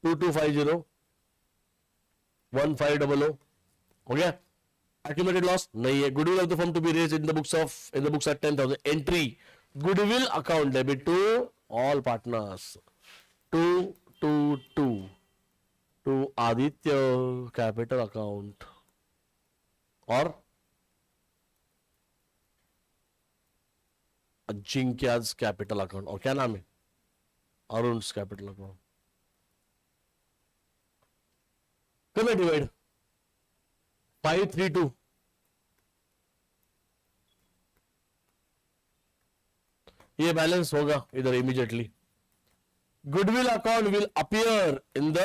2250, 1500, हो गया। accumulated loss नहीं है। goodwill of the firm to be raised in the books at 10,000, entry goodwill account debit to all partners, 222 to Aditya capital account, और अजिंक्याज capital account, और क्या नाम है, अरुण कैपिटल अकाउंट। करना डिवाइड 532, ये बैलेंस होगा इधर immediately. Goodwill account will appear in the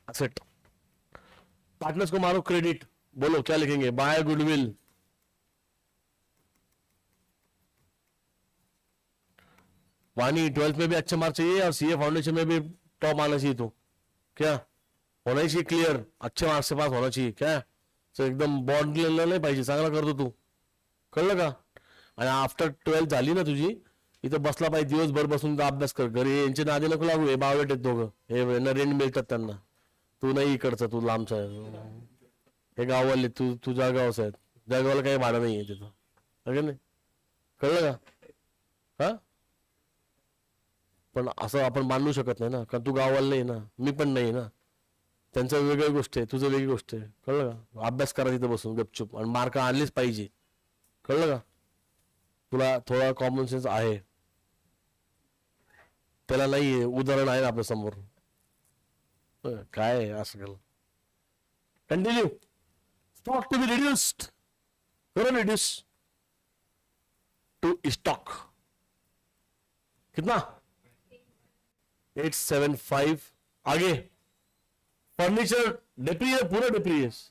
asset. Partners को मारो क्रेडिट, बोलो क्या लिखेंगे, बाय गुडविल, वानी 12th में भी अच्छे मार्क्स चाहिए और सीए फाउंडेशन में भी टॉप आना चाहिए, तो क्या होना ही चाहिए, क्लियर अच्छे मार्क्स से पास होना चाहिए, क्या सो एकदम बॉन्ड नाही पाहिजे, चांगला करतो तू, कळलं का। आणि आफ्टर 12th झाली ना तुझी, इथं बसला पाहिजे दिवसभर बसून अभ्यास कर, घरी यांचे नादी नको लागू, हे बावट आहेत दोघं, हे रेंट मिळतात त्यांना, तू नाही इकडचा, तू लांबचा आहे, हे गाववाले, तू जळगावचा आहे, जळगावला काही भाडं नाही आहे तिथं, नाही, कळलं का। हा पण असं आपण मानू शकत नाही ना, कारण तू गाववाला नाही ना, मी पण नाही ना, त्यांचं वेगळी गोष्ट आहे, तुझं वेगळी गोष्ट आहे, कळलं का। अभ्यास करा तिथं बसून गपचूप, आणि मार्क आणलेच पाहिजे, कळलं का। तुला थोडा कॉमन सेन्स आहे, त्याला नाहीये, उदाहरण आहे आपल्या समोर, काय असं। Continue, stock to be reduced, करो रिड्यूस टू स्टॉक, कितना 875। आगे फर्नीचर डेप्रिय, पूरा डेप्रियस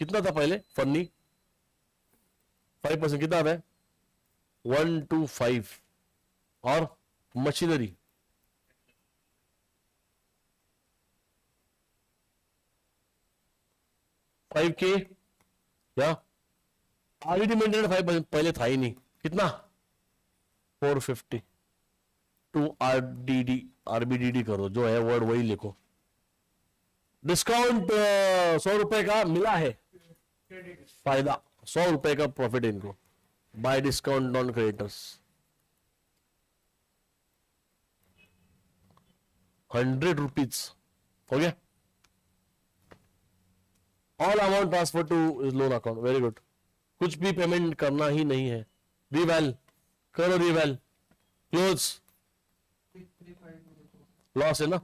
कितना था पहले, फर्नी 5%, कितना आता है 125, और मशीनरी 5K, या ऑलरेडी मेंटेन 5%, पहले था ही नहीं, कितना 450 टू आरबीडीडी करो, जो है वर्ड वही लिखो। डिस्काउंट 100 रुपए का मिला है, फायदा 100 रुपए का प्रॉफिट इनको, by discount non creditors, 100 rupees, हो गया। All amount transfer to loan account, very good, कुछ भी पेमेंट करना ही नहीं है। रिवैल करो, रिवैल क्लोज, लॉस है ना,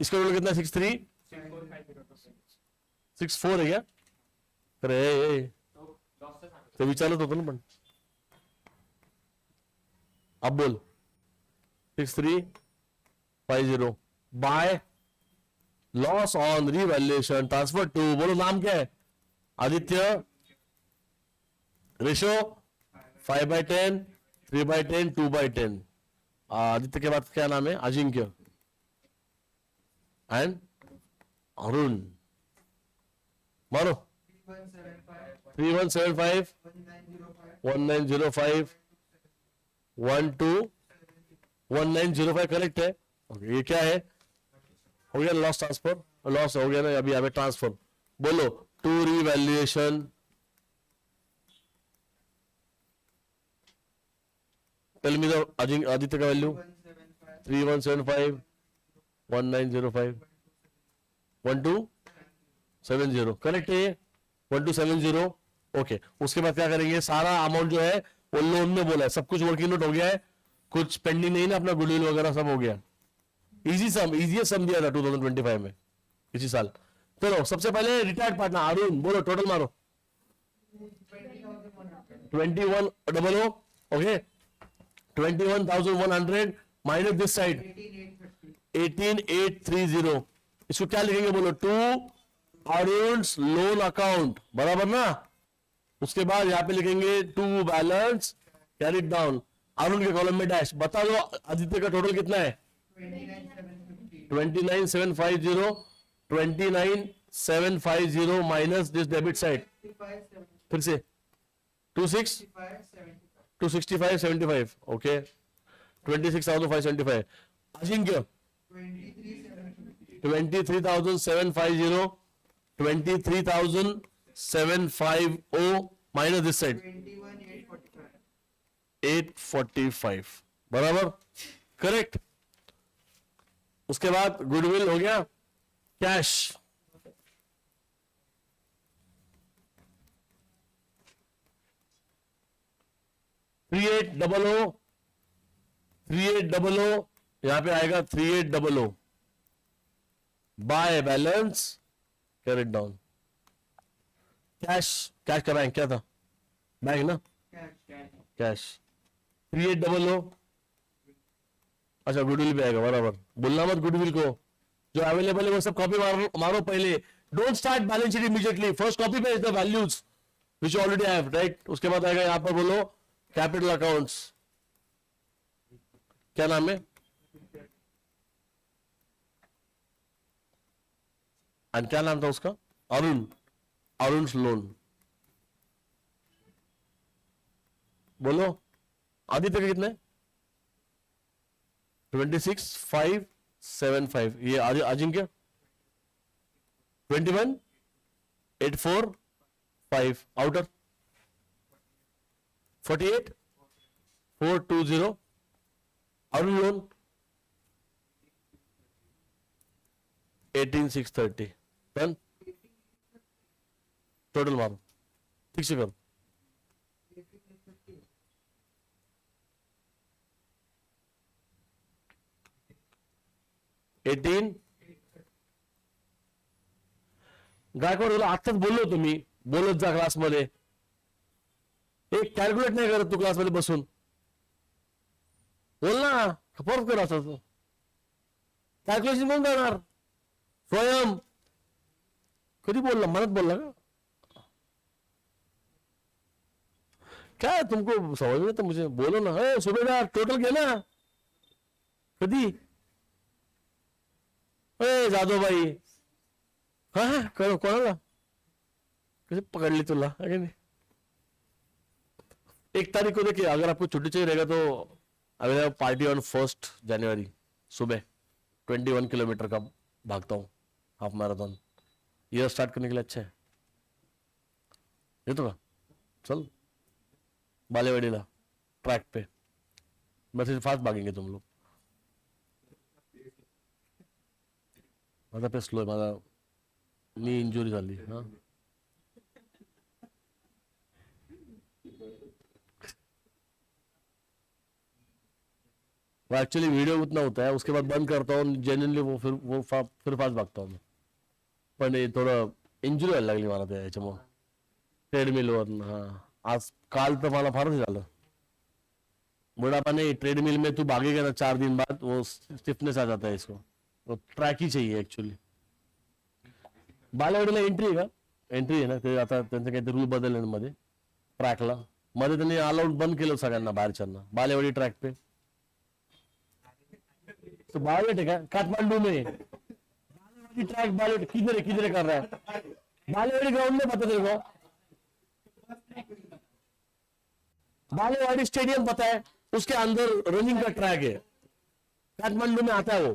इसका टोटल कितना 6364 है क्या, अरे तो विचारत होतो ना, पण अब बोल 6350 by loss on revaluation transfer to, बोलो नाम क्या है, आदित्य, रेशो 5/10, 3/10, 2/10, आदित्य के बाद क्या नाम है, अजिंक्य एंड अरुण, मारो 3175 1905 12 1905 करेक्ट है, ओके, ये क्या है? हो गया लॉस ट्रांसफर, लॉस हो गया ना अभी, यहाँ पे ट्रांसफर। बोलो to revaluation, tell me the Aditya का वैल्यू 3175 1905 1270, करेक्ट है ये 1270। ओके, उसके बाद क्या करेंगे, सारा अमाउंट जो है वो लोन में बोला है, सब कुछ वर्किंग नोट हो गया है, कुछ पेंडिंग नहीं ना, अपना गुडविल वगैरह सब हो गया। इजी सम, इजीएस्ट सम दिया था 2025 में इसी साल। चलो सबसे पहले रिटायर्ड पार्टनर अरुण, बोलो टोटल मारो 2100, ओके 21,100 माइनस दिस साइड 18,830। इसको क्या लिखेंगे बोलो, टू अरुण्स लोन अकाउंट, बराबर ना। उसके बाद यहाँ पे लिखेंगे to balance carry down, Arun के कॉलम में डैश। बता दो आदित्य का टोटल कितना है? 29,750, 29,750 माइनस दिस डेबिट साइड, फिर से 265,75, okay 26,575। Ajinkya 23,750, 23,750 minus this side 845, बराबर, करेक्ट। उसके बाद गुडविल हो गया, कैश 3800, 3800 यहां पे आएगा 3800, by balance carried down. Cash, cash का बैंक क्या था? बैंक ना, कैश 3800, अच्छा गुडविल पे आएगा, बराबर। बोलना मत गुडविल को, जो अवेलेबल है वो सब कॉपी मारो पहले। Don't start balance sheet immediately, first copy पे the values which you already have, right. उसके बाद आएगा यहां पर बोलो कैपिटल अकाउंट्स, क्या नाम है? एंड क्या नाम था उसका? अरुण, अरुण लोन। बोलो आदित्य के कितने? 26,575, ये Ajinkya 21,845, outer 48,420, Arun loan 18,630, done. Total मारो, ठीक से करो। गायकवाड बोला आत्ताच बोललो तुम्ही, बोलत जा क्लासमध्ये, एक कॅल्क्युलेट नाही करत तू क्लासमध्ये बसून, बोल ना, परत कर असं कॅल्क्युलेशन कोण करणार? स्वयं कधी बोलला, मनात बोलला का? क्या तुमको समझ में तो मुझे बोलो ना, सुबेदार टोटल घे ना, कधी? जाधव भाई, हाँ करो, कोणाला कैसे पकड़ ली तुला, है नहीं? 1 तारीख को देखिए, अगर आपको छुट्टी चाहिए रहेगा तो अवेलेबल पार्टी ऑन 1 जनवरी सुबह 21 किलोमीटर का भागता हूँ, हाफ मैराथन। ईयर स्टार्ट करने के लिए अच्छा है ये तो का। चल बालेवाडीला ट्रैक पे, बस फास्ट भागेंगे तुम लोग। माझा पे स्लो आहे, माझा नी इंजुरी झाली हा। वो एक्चुअली वीडियो उतना होता है, उसके बाद बंद करता हूँ जेन्युइनली, वो फिर फास्ट भागता हूँ मैं। पण हे थोडं इंजुरी व्हायला लागली मला त्याच्यामुळं, ट्रेडमिलवर। हाँ आज काल तो मला फारच झालं, बुढ़ापा नहीं, ट्रेडमिल में तू भागेगा ना 4 दिन बाद वो स्टिफनेस आ जाता है इसको, वो ट्रॅक ही चाहिए एक्चुअली। बालेवाडीला एंट्री आहे का? एंट्री आहे ना, ते आता त्यांचे काहीतरी रूल बदलले मध्ये ट्रॅकला, मध्ये त्यांनी अलाउड बंद केलं सगळ्यांना बाहेरच्यांना बालेवाडी ट्रैक पे। तो बालेवाडी का काठमांडू में ट्रैक, बालेवाडी किधर कर रहा है? बालेवाडी ग्राउंड में पता तेरे को? बालेवाडी स्टेडियम पता है, उसके अंदर रनिंग का ट्रैक है। काठमांडू में आता है वो।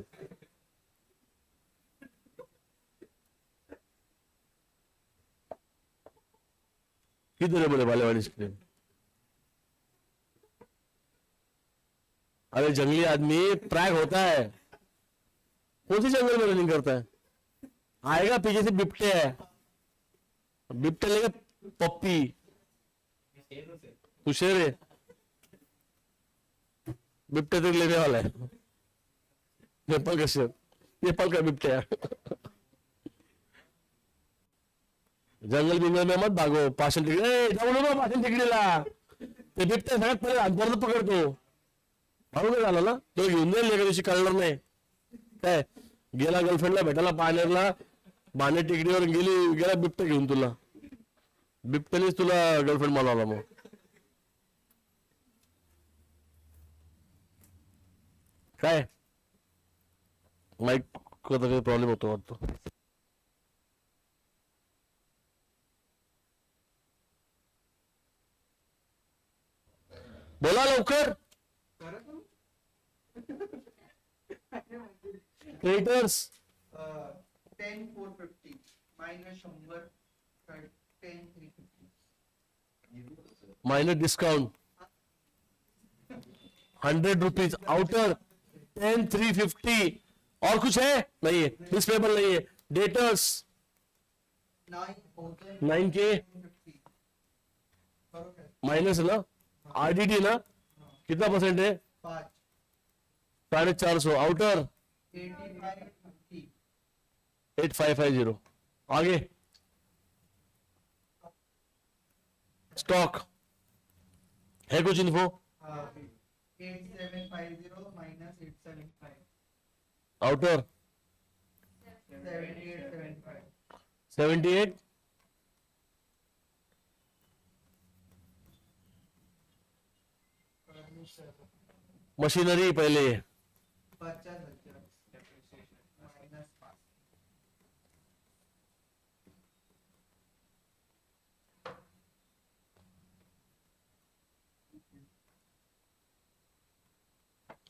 किधर है बोले वाले वाली स्क्रीन? अरे जंगली आदमी ट्रैक होता है, कौन सी जंगल में रनिंग करता है? आएगा पीछे से बिपटे है, बिपटे लेगा पप्पी। तू शेर है, बिपटे तक लेने वाला है। नेपाल का शेर, नेपाल का बिपटे है। जंगल बिंगल में मत भागो, पाषाण टेकडी जाऊ नको पाषाण टेकडीला, ते बिबटे सगळ्यात पहिले अंतर्गत पकडतो। बरोबर झालं ना, तो घेऊन जाईल एका दिवशी, कळणार नाही काय। गेला गर्लफ्रेंडला भेटायला पानेरला, बाणे टेकडीवर गेला बिबटे घेऊन, तुला बिबट्यानेच तुला गर्लफ्रेंड मानवला मग। काय माईक काही प्रॉब्लेम होतो वाटतो। बोला लवकर। Creators 10,450 minus 100 10,350 minus discount 100 rupees, outer 10,350। और कुछ है नहीं है, डिस्प्लेबल नहीं है। डेटर्स 9K 9,750 माइनस है ना, आरडीडी ना, कितना परसेंट है? 5 450। आउटर 8550 8550। आगे स्टॉक है कुछ इन्फो? 8750 minus 875 outer 7875 78। मशीनरी पहले 50,000 minus 5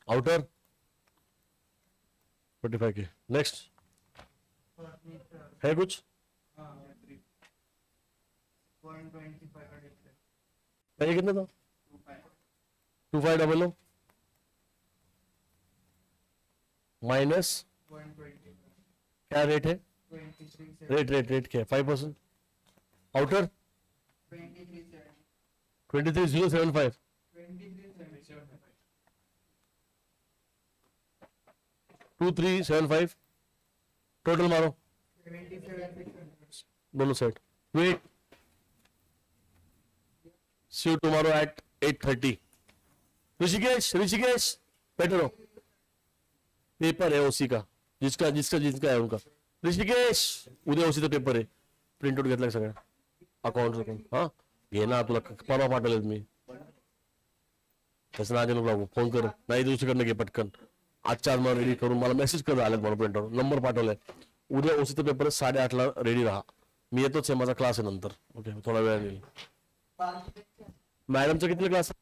outer 45K। Next furniture है कुछ? 125 का difference पहले कितना था? 2500 माइनस 120 क्या रेट है? 23 रेट क्या है? 5%। आउटर 23 23075। 2375 टोटल मारो 27,600 दोनों side. Wait see you tomorrow at 8:30। Rishikesh बैठे रहो, पेपर है ओसी का, जिसका है उनका। ऋषिकेश उद्या ओसीचा पेपर आहे, प्रिंट आउट घेतला सगळ्या अकाउंट। हा घे ना, तुला परवा पाठवलेत मी। तसं नादी नको लागू, फोन कर, नाही दुसरीकडनं घे पटकन। आजच्या आज मला रेडी करून मला मेसेज कर आलेत, मला प्रिंट आउट नंबर पाठवलाय। उद्या ओसीचा पेपर 8:30ला रेडी राहा, मी येतोच आहे, माझा क्लास आहे नंतर। ओके थोडा वेळ येईल। मॅडमचा किती क्लास?